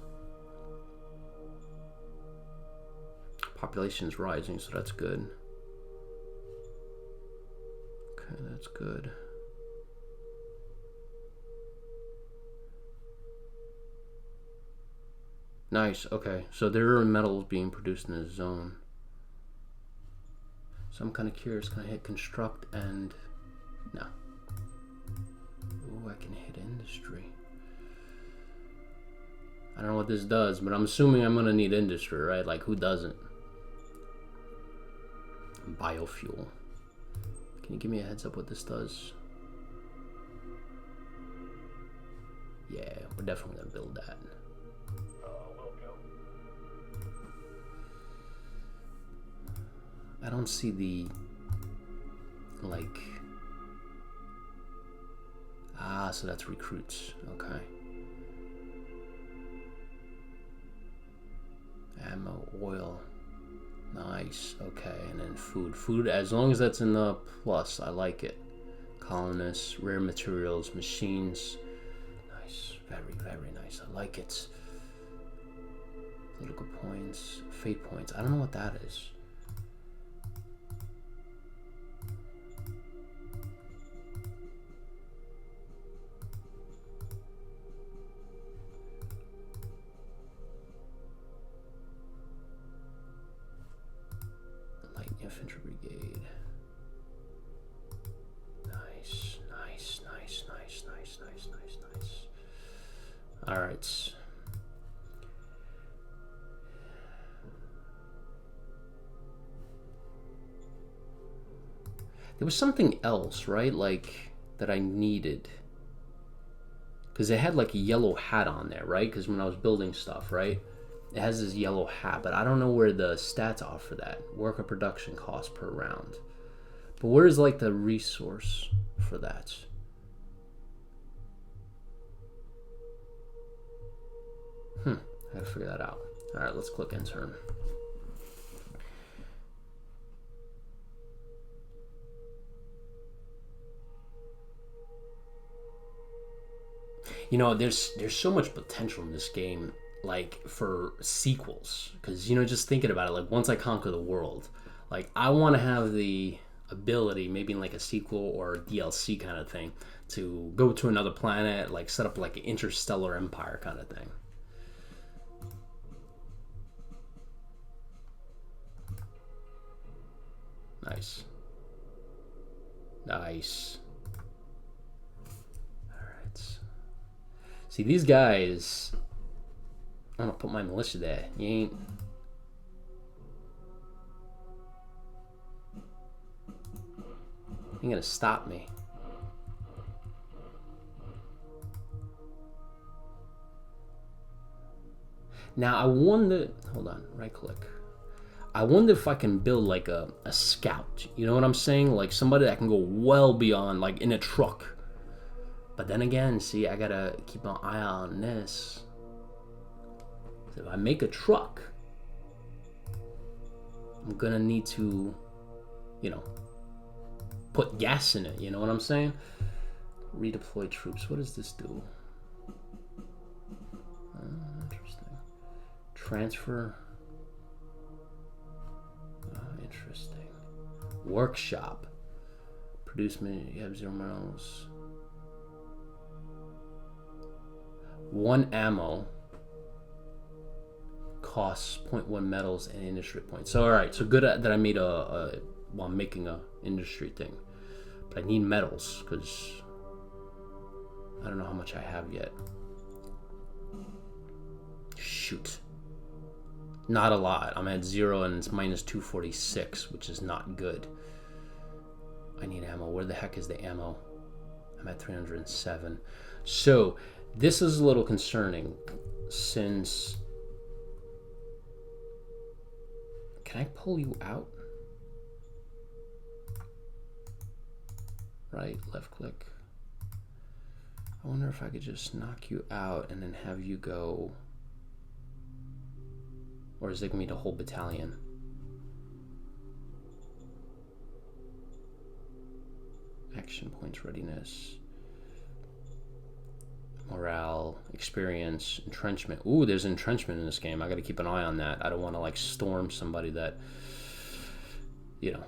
Population is rising, so that's good. Okay, that's good. Nice, okay. So there are metals being produced in this zone. So I'm kind of curious, can I hit construct and... No. Ooh, I can hit industry. I don't know what this does, but I'm assuming I'm gonna need industry, right? Like, who doesn't? Biofuel. Can you give me a heads up what this does? Yeah, we're definitely gonna build that. Will go. I don't see the, like... Ah, so that's recruits. Okay. Ammo, oil. Nice. Okay, and then food. Food, as long as that's in the plus, I like it. Colonists, rare materials, machines. Nice. Very, very nice. I like it. Political points, fate points. I don't know what that is. Light Infantry Brigade. Nice, nice, nice, nice, nice, nice, nice, nice. All right. There was something else, right? Like, that I needed. Because it had like a yellow hat on there, right? Because when I was building stuff, right? It has this yellow hat, but I don't know where the stats are for that. Worker production cost per round. But where's like the resource for that? I gotta figure that out. All right, let's click intern. You know, there's so much potential in this game, like for sequels, because you know, just thinking about it, like once I conquer the world, like I want to have the ability, maybe in like a sequel or a DLC kind of thing, to go to another planet, like set up like an interstellar empire kind of thing. Nice. Nice. Alright. See, these guys... I'm gonna put my militia there. You ain't... You ain't gonna stop me. Now, I wonder... Hold on. Right click. I wonder if I can build like a scout. You know what I'm saying? Like somebody that can go well beyond, like in a truck. But then again, see, I gotta keep an eye on this. So if I make a truck, I'm gonna need to, you know, put gas in it. You know what I'm saying? Redeploy troops. What does this do? Interesting. Transfer. Interesting. Workshop. Produce me. You have 0 miles. 1 ammo. Costs 0.1 metals and industry points. So alright, so good that I made well, I'm making a industry thing. But I need metals, because I don't know how much I have yet. Shoot. Not a lot. I'm at 0 and it's minus 246, which is not good. I need ammo. Where the heck is the ammo? I'm at 307. So this is a little concerning since... Can I pull you out? Right, left click. I wonder if I could just knock you out and then have you go... Or is it going to be the whole battalion? Action points, readiness. morale, experience, entrenchment. Ooh, there's entrenchment in this game. I got to keep an eye on that. I don't want to like storm somebody that, you know,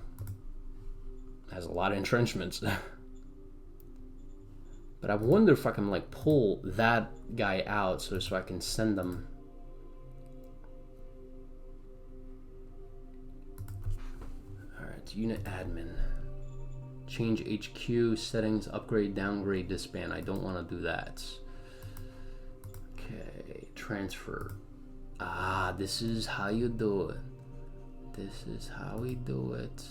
has a lot of entrenchments. But I wonder if I can like pull that guy out so I can send them. All right, unit admin. Change HQ settings, upgrade, downgrade, disband. I don't want to do that. Okay, transfer. Ah, this is how you do it. This is how we do it.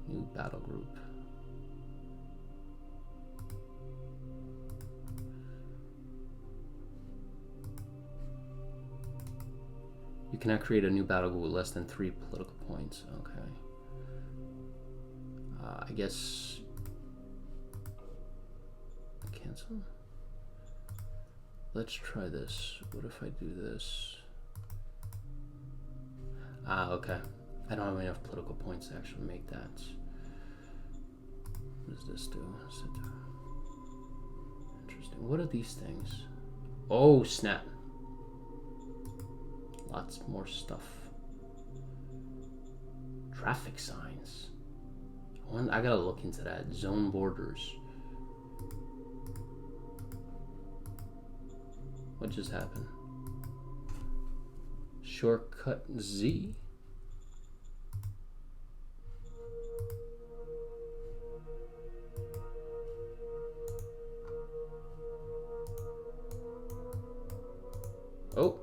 New battle group. You cannot create a new battle group with less than 3 political points. Okay. I guess cancel. Let's try this. What if I do this? Okay. I don't have enough political points to actually make that. What does this do? Interesting. What are these things? Oh, snap. Lots more stuff. Traffic signs. I gotta look into that. Zone borders. What just happened? Shortcut Z? Oh.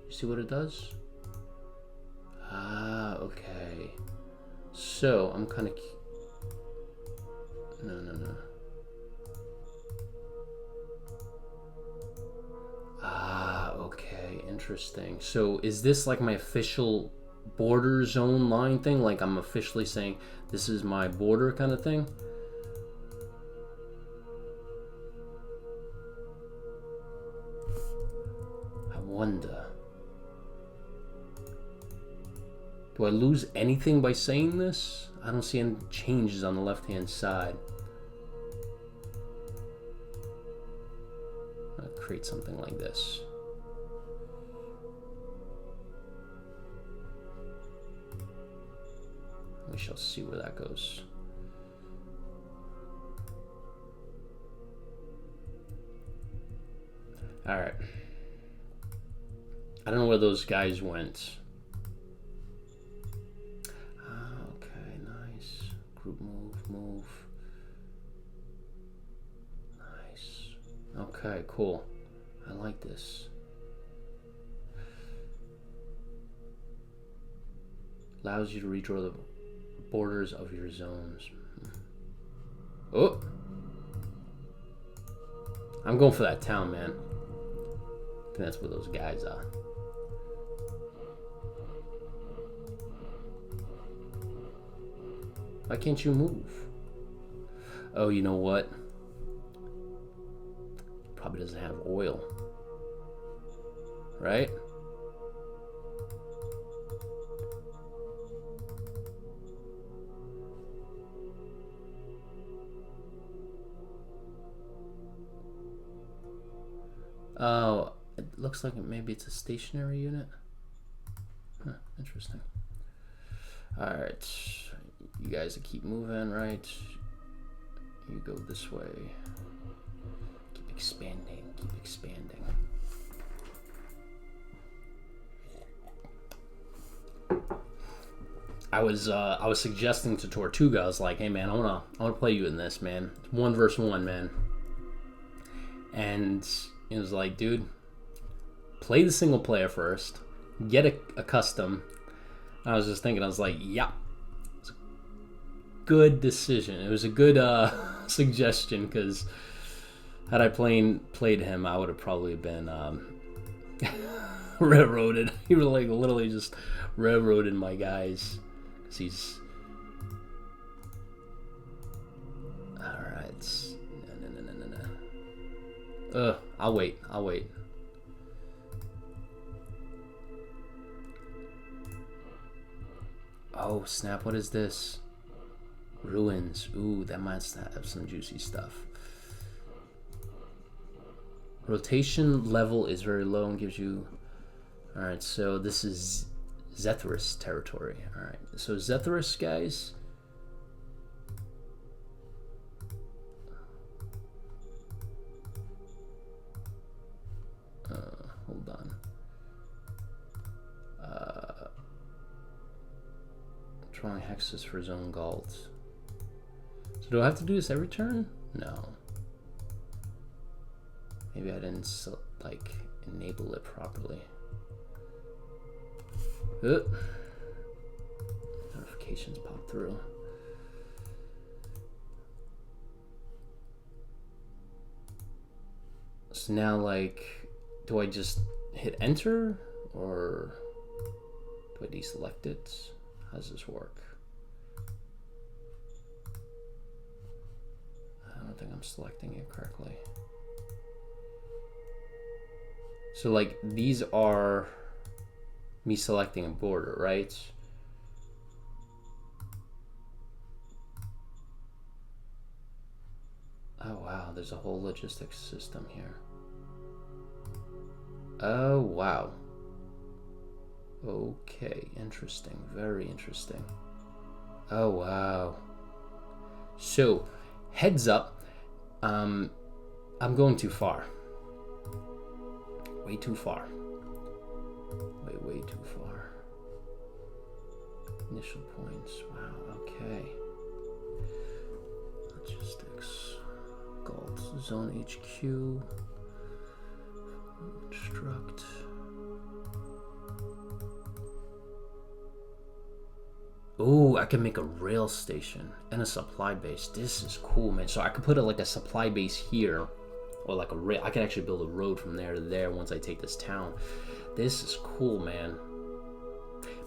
You see what it does? Ah, okay. So, I'm kind of... No. Ah, okay. Interesting. So, is this like my official border zone line thing? Like, I'm officially saying this is my border kind of thing? I wonder. Do I lose anything by saying this? I don't see any changes on the left-hand side. I'll create something like this. We shall see where that goes. All right. I don't know where those guys went. Move. Nice. Okay, cool. I like this. Allows you to redraw the borders of your zones. Oh! I'm going for that town, man. I think that's where those guys are. Why can't you move? Oh, you know what? Probably doesn't have oil. Right? Oh, it looks like maybe it's a stationary unit. Huh, interesting. Alright. You guys keep moving, right? You go this way. Keep expanding, keep expanding. I was suggesting to Tortuga, I was like, hey man, I wanna play you in this, man. 1 versus 1, man. And it was like, dude, play the single player first, get a custom. I was just thinking, I was like, yeah. Good decision. It was a good suggestion, because had I played him, I would have probably been railroaded. He would like literally just railroaded my guys, because he's all right. No. I'll wait. Oh, snap. What is this? Ruins. Ooh, that might have some juicy stuff. Rotation level is very low and gives you... Alright, so this is Reijkersz territory. Alright, so Reijkersz, guys... hold on. Drawing hexes for zone gold. So do I have to do this every turn? No. Maybe I didn't like enable it properly. Notifications pop through. So now, like, do I just hit enter or do I deselect it? How does this work? I don't think I'm selecting it correctly. So like these are me selecting a border, right? Oh wow, there's a whole logistics system here. Oh wow. Okay, interesting, very interesting. Oh wow. So, heads up, I'm going too far. Way too far. Way too far. Initial points, wow, okay. Logistics, gold, zone HQ, instruct. Ooh, I can make a rail station and a supply base. This is cool, man. So I could put like a supply base here, or like a rail. I can actually build a road from there to there once I take this town. This is cool, man.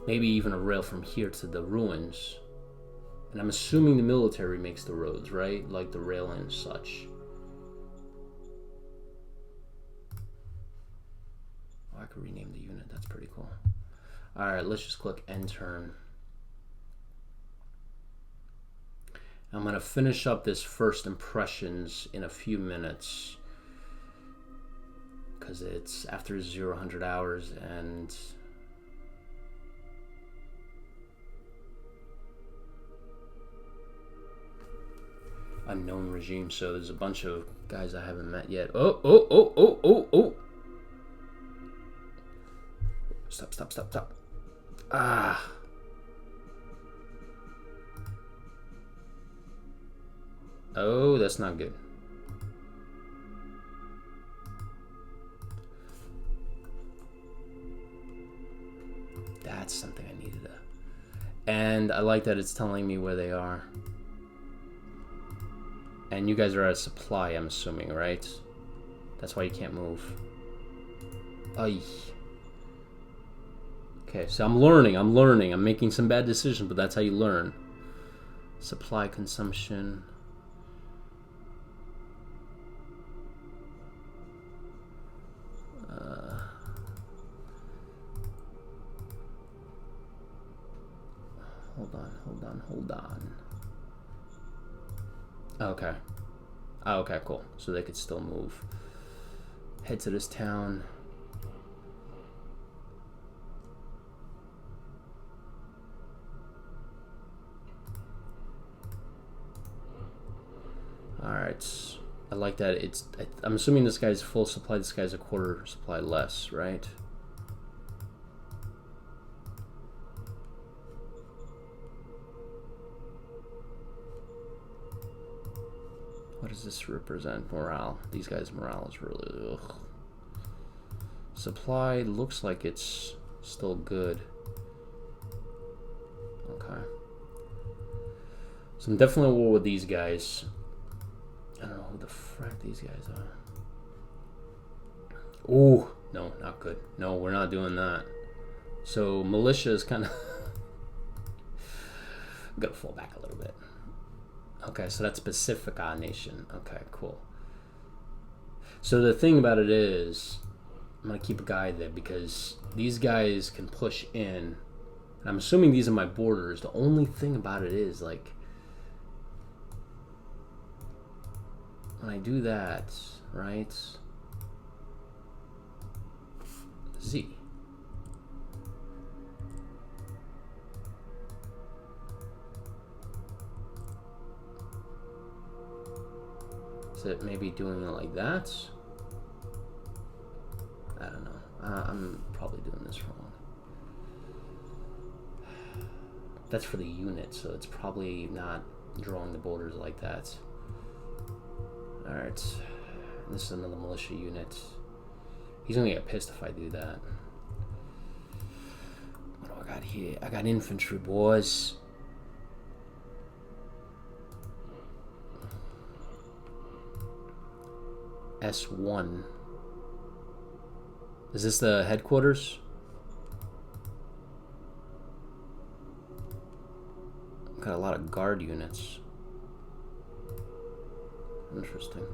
Maybe even a rail from here to the ruins. And I'm assuming the military makes the roads, right? Like the rail and such. Oh, I could rename the unit. That's pretty cool. All right, let's just click end turn. I'm going to finish up this first impressions in a few minutes because it's after 0-100 hours and unknown regime, so there's a bunch of guys I haven't met yet. Oh. Stop. Ah. Oh, that's not good. That's something I needed to... And I like that it's telling me where they are. And you guys are at supply, I'm assuming, right? That's why you can't move. Ay. Okay, so I'm learning. I'm making some bad decisions, but that's how you learn. Supply consumption... Hold on. Okay. Oh, okay, cool. So they could still move. Head to this town. Alright. I like that. I'm assuming this guy's full supply, this guy's a quarter supply less, right? What does this represent? Morale. These guys' morale is really... Ugh. Supply looks like it's still good. Okay. So I'm definitely at war with these guys. I don't know who the frack these guys are. Ooh, no, not good. No, we're not doing that. So militia is kind of... I'm gonna fall back a little bit. Okay, so that's Pacifica Nation. Okay, cool. So the thing about it is, I'm gonna keep a guy there because these guys can push in And I'm assuming these are my borders. The only thing about it is, like, when I do that, right? Z. Is it maybe doing it like that? I don't know. I'm probably doing this wrong. That's for the unit, so it's probably not drawing the borders like that. Alright. This is another militia unit. He's gonna get pissed if I do that. What do I got here? I got infantry, boys. S1. Is this the headquarters? Got a lot of guard units. Interesting.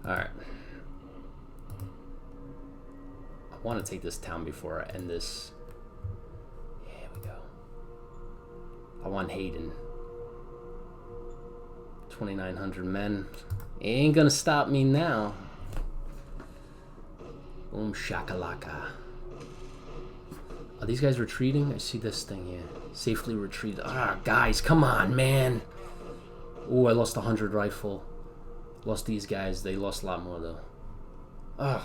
Alright. I want to take this town before I end this. Here we go. I want Hayden. 2,900 men. It ain't gonna stop me now. Boom shakalaka. Are these guys retreating? I see this thing here. Safely retreat. Ah, guys, come on, man. Ooh, I lost 100 rifle. Lost these guys. They lost a lot more, though. Ugh.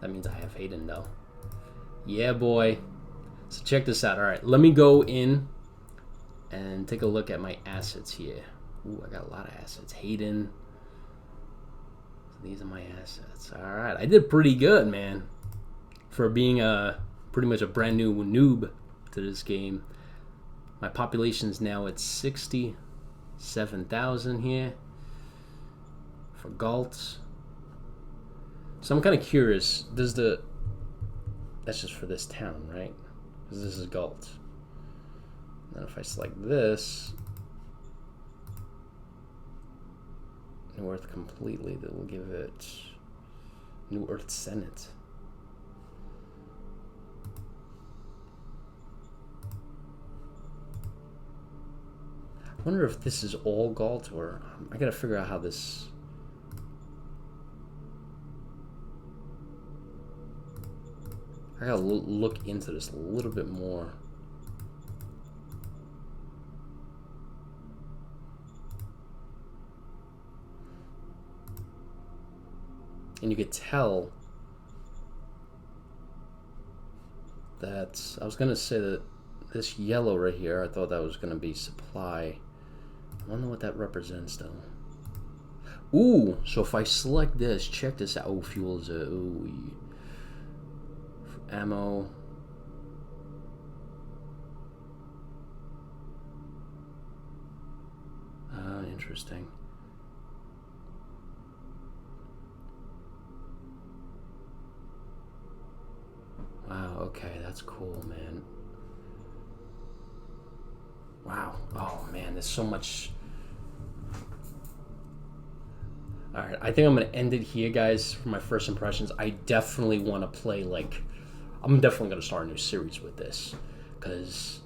That means I have Hayden, though. Yeah, boy. So check this out. All right, let me go in and take a look at my assets here. Ooh, I got a lot of assets. Hayden. These are my assets. All right, I did pretty good, man, for being pretty much a brand new noob to this game. My population's now at 67,000 here for Galt. So I'm kind of curious. That's just for this town, right? Because this is Galt. And if I select this. New Earth completely, that will give it New Earth Senate. I wonder if this is all Galt, or I gotta figure out how this. I gotta look into this a little bit more. And you could tell that, I was going to say that this yellow right here, I thought that was going to be supply. I wonder what that represents, though. Ooh, so if I select this, check this out. Oh, fuels, ooh, ammo. Interesting. Wow, okay, that's cool, man. Wow. Oh, man, there's so much. Alright, I think I'm going to end it here, guys, for my first impressions. I definitely want to play, like, I'm definitely going to start a new series with this, because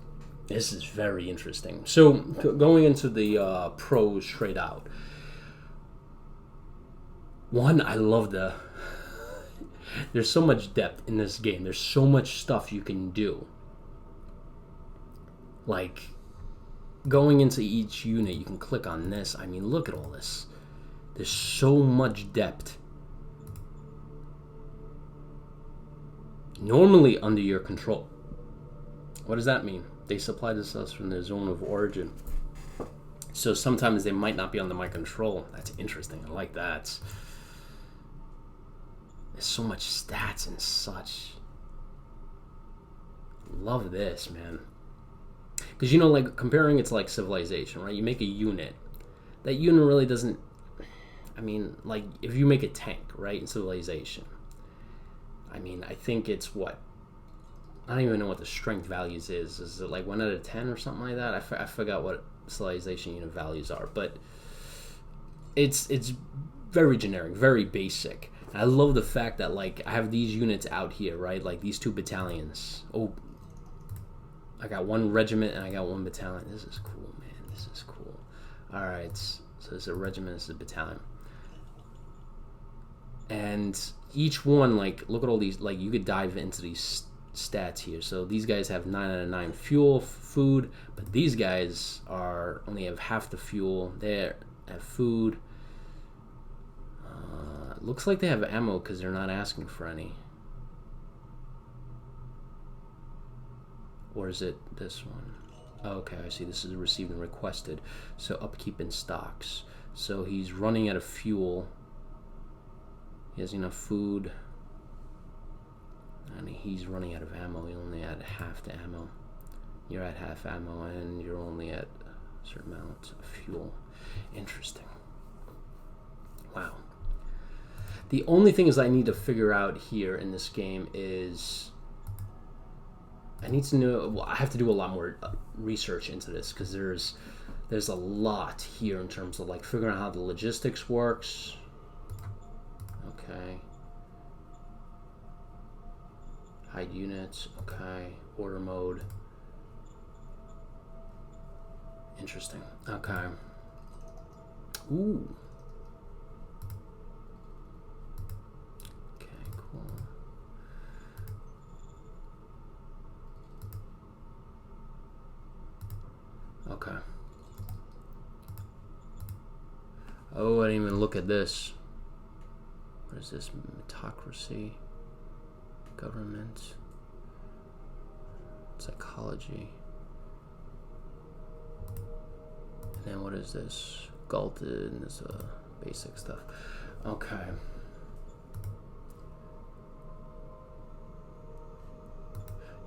this is very interesting. So, going into the pros straight out. One, I love the... There's so much depth in this game. There's so much stuff you can do. Like, going into each unit, you can click on this. I mean, look at all this. There's so much depth. Normally under your control. What does that mean? They supply this us from their zone of origin. So sometimes they might not be under my control. That's interesting. I like that. There's so much stats and such. Love this, man. Because, you know, like, comparing it to, like, Civilization, right? You make a unit. That unit really doesn't... I mean, like, if you make a tank, right, in Civilization, I mean, I think it's what? I don't even know what the strength values is. Is it, like, 1 out of 10 or something like that? I forgot what civilization unit values are, but it's very generic, very basic. I love the fact that like I have these units out here, right? Like these 2 battalions. Oh, I got 1 regiment and I got 1 battalion. This is cool, man. This is cool. All right, so this is a regiment, this is a battalion, and each one, like, look at all these. Like, you could dive into these stats here. So these guys have 9 out of 9 fuel, food, but these guys are only have half the fuel. They have food. Looks like they have ammo because they're not asking for any. Or is it this one? Oh, okay, I see. This is received and requested. So upkeep in stocks. So he's running out of fuel. He has enough food. And he's running out of ammo. He only had half the ammo. You're at half ammo and you're only at a certain amount of fuel. Interesting. Wow. The only thing is I need to figure out here in this game is I need to know. Well, I have to do a lot more research into this because there's a lot here in terms of like figuring out how the logistics works. Okay. Hide units. Okay. Order mode. Interesting. Okay. Ooh. Okay. Oh, I didn't even look at this. What is this? Meritocracy, government, psychology. And then what is this? Galton, and this basic stuff. Okay.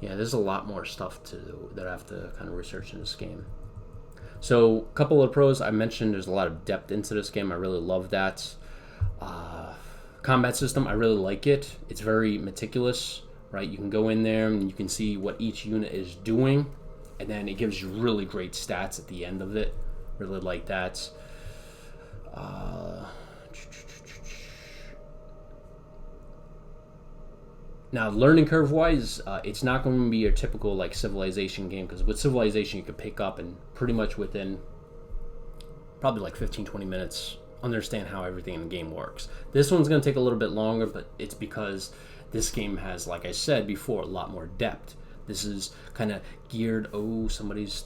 Yeah, there's a lot more stuff that I have to kind of research in this game. So, a couple of pros I mentioned. There's a lot of depth into this game. I really love that. Combat system, I really like it. It's very meticulous, right? You can go in there and you can see what each unit is doing, and then it gives you really great stats at the end of it. Really like that. Now, learning curve wise, it's not going to be your typical like Civilization game, because with Civilization you can pick up and pretty much within probably like 15-20 minutes understand how everything in the game works. This one's going to take a little bit longer, but it's because this game has, like I said before, a lot more depth. This is kind of geared. Oh, somebody's,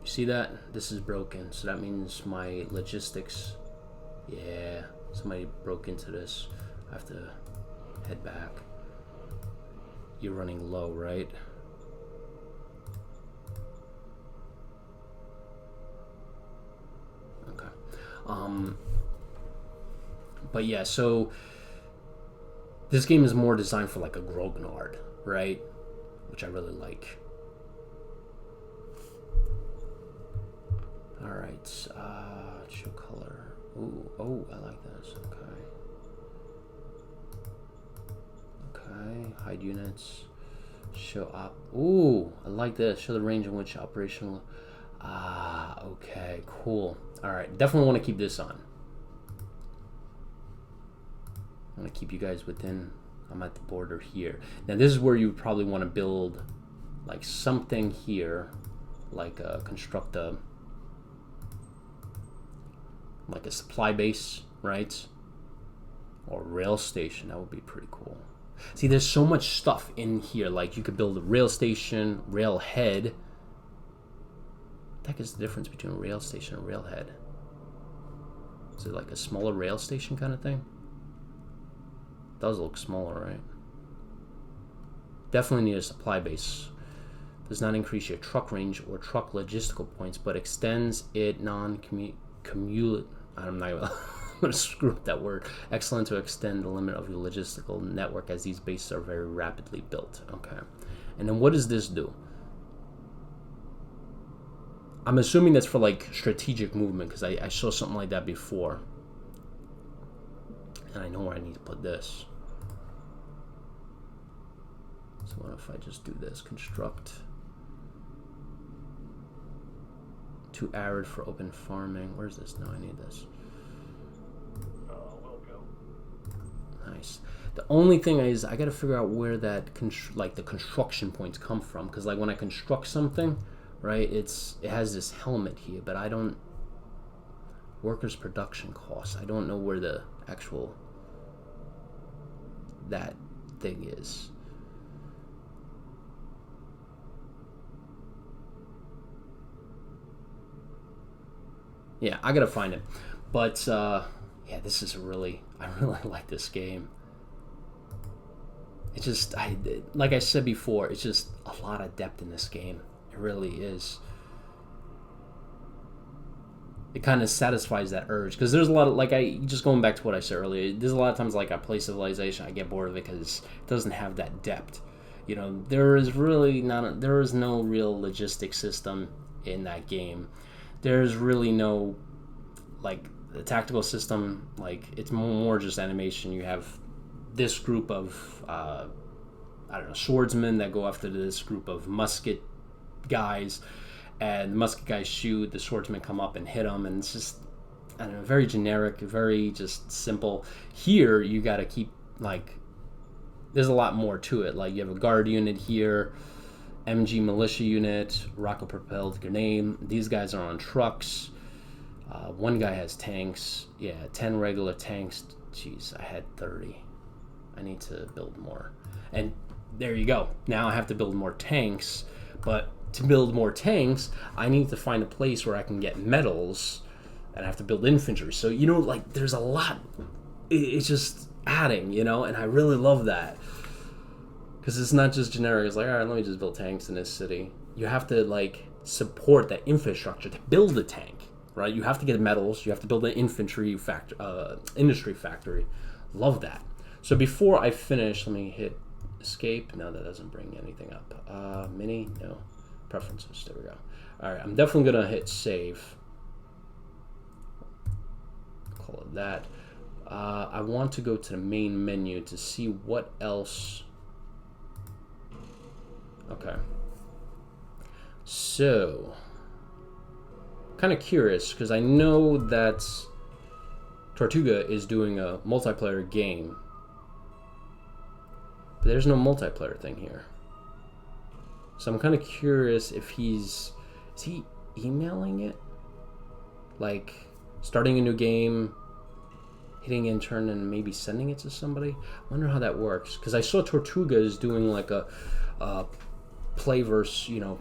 you see that? This is broken, so that means my logistics. Yeah, somebody broke into this. I have to head back. You're running low, right? Okay. But yeah, so this game is more designed for like a grognard, right? Which I really like. All right, show color. Ooh, oh, I like this. Okay. Okay, hide units. Show up. Ooh, I like this. Show the range in which operational. Ah, okay, cool. All right, definitely want to keep this on. I want to keep you guys within. I'm at the border here. Now this is where you probably want to build like something here, like construct a supply base, right? Or rail station. That would be pretty cool. See, there's so much stuff in here. Like you could build a rail station, rail head. What the heck is the difference between a rail station and a rail head? Is it like a smaller rail station kind of thing? It does look smaller, right? Definitely need a supply base. Does not increase your truck range or truck logistical points, but extends it non-commute. I'm not I'm going to screw up that word. Excellent to extend the limit of your logistical network, as these bases are very rapidly built. Okay. And then what does this do? I'm assuming that's for like strategic movement, because I saw something like that before. And I know where I need to put this. So what if I just do this? Construct Too arid for open farming. Where's this? No, I need this. Will go. Nice. The only thing is, I gotta figure out where that the construction points come from, because like when I construct something, right? It has this helmet here, but I don't. Workers' production costs. I don't know where the actual that thing is. Yeah, I gotta find it. But yeah, this is I really like this game. It's just, like I said before, it's just a lot of depth in this game. It really is. It kind of satisfies that urge, because there's a lot of, just going back to what I said earlier, there's a lot of times like I play Civilization, I get bored of it because it doesn't have that depth. You know, there is no real logistic system in that game. There's really no, like, the tactical system, like, it's more just animation. You have this group of, I don't know, swordsmen that go after this group of musket guys, and the musket guys shoot, the swordsmen come up and hit them, and it's just, I don't know, very generic, very just simple. Here, you gotta keep, like, there's a lot more to it. Like, you have a guard unit here, MG militia unit, rocket-propelled grenade. These guys are on trucks. One guy has tanks. Yeah, 10 regular tanks. Jeez, I had 30. I need to build more. And there you go. Now I have to build more tanks. But to build more tanks, I need to find a place where I can get metals. And I have to build infantry. So, you know, like, there's a lot. It's just adding, you know? And I really love that. Because it's not just generic. It's like, all right, let me just build tanks in this city. You have to, like, support that infrastructure to build a tank, right? You have to get metals. You have to build an industry factory. Love that. So before I finish, let me hit escape. No, that doesn't bring anything up. Mini? No. Preferences. There we go. All right, I'm definitely going to hit save. Call it that. I want to go to the main menu to see what else... Okay. So, kind of curious, because I know that Tortuga is doing a multiplayer game, but there's no multiplayer thing here. So I'm kind of curious if is he emailing it? Like, starting a new game, hitting intern, and maybe sending it to somebody? I wonder how that works, because I saw Tortuga is doing like a play versus, you know,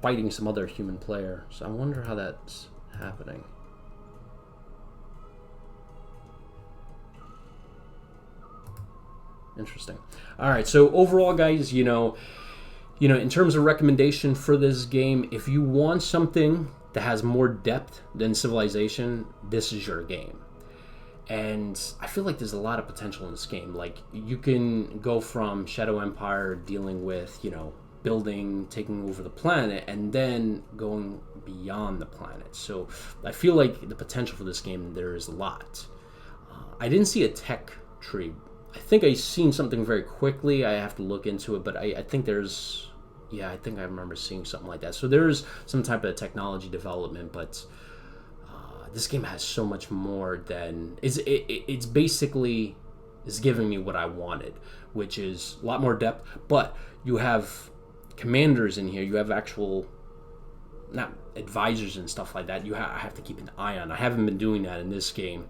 fighting some other human player. So I wonder how that's happening. Interesting. All right, so overall, guys, you know, in terms of recommendation for this game, if you want something that has more depth than Civilization, this is your game. And I feel like there's a lot of potential in this game. Like, you can go from Shadow Empire dealing with, you know, building, taking over the planet, and then going beyond the planet. So I feel like the potential for this game, there is a lot. I didn't see a tech tree. I think I seen something very quickly. I have to look into it, but I think there's... Yeah, I think I remember seeing something like that. So there's some type of technology development, but this game has so much more than... It's basically is giving me what I wanted, which is a lot more depth, but you have commanders in here. You have actual... not advisors and stuff like that. I have to keep an eye on. I haven't been doing that in this game.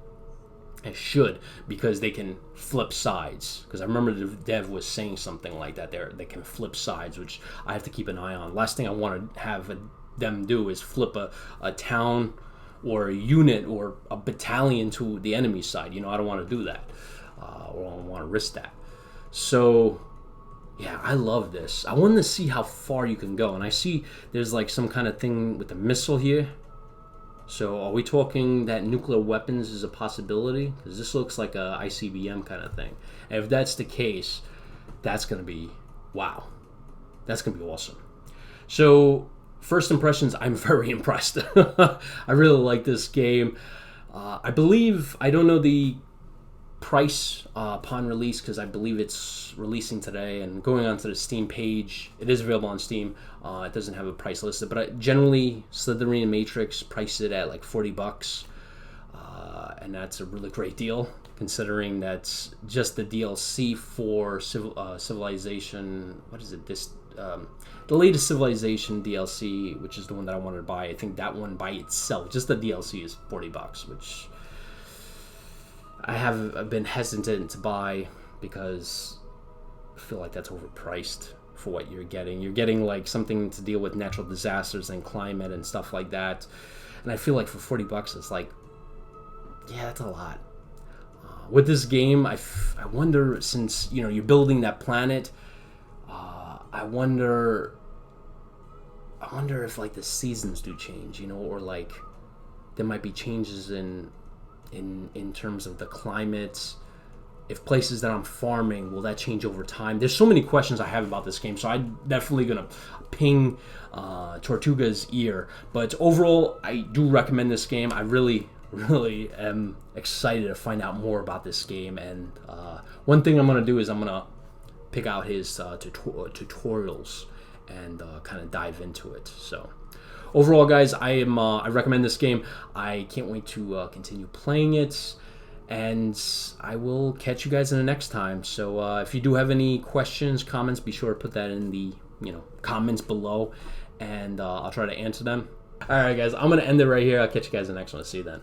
I should, because they can flip sides. Because I remember the dev was saying something like that. They can flip sides, which I have to keep an eye on. Last thing I want to have them do is flip a town or a unit or a battalion to the enemy side. You know, I don't want to do that. Or I don't want to risk that. So, yeah, I love this. I wanted to see how far you can go. And I see there's like some kind of thing with the missile here. So are we talking that nuclear weapons is a possibility? Because this looks like a ICBM kind of thing. And if that's the case, that's going to be, wow. That's going to be awesome. So first impressions, I'm very impressed. I really like this game. I believe, I don't know the price upon release, because I believe it's releasing today, and going onto the Steam page, it is available on Steam. It doesn't have a price listed, but generally Slitherine and Matrix price it at like $40, and that's a really great deal considering that's just the DLC for Civilization. What is it? The latest Civilization DLC, which is the one that I wanted to buy. I think that one by itself, just the DLC, is $40, which I've been hesitant to buy because I feel like that's overpriced for what you're getting. You're getting like something to deal with natural disasters and climate and stuff like that, and I feel like for $40, it's like, yeah, that's a lot. With this game, I wonder, since you're building that planet, I wonder if like the seasons do change, or like there might be changes in terms of the climate. If places that I'm farming, will that change over time? There's so many questions I have about this game, so I'm definitely gonna ping Tortuga's ear. But overall, I do recommend this game. I really am excited to find out more about this game, and one thing I'm gonna do is I'm gonna pick out his tutorials and kind of dive into it. So overall, guys, I recommend this game. I can't wait to continue playing it, and I will catch you guys in the next time. So if you do have any questions, comments, be sure to put that in the comments below, and I'll try to answer them. All right, guys, I'm gonna end it right here. I'll catch you guys in the next one. See you then.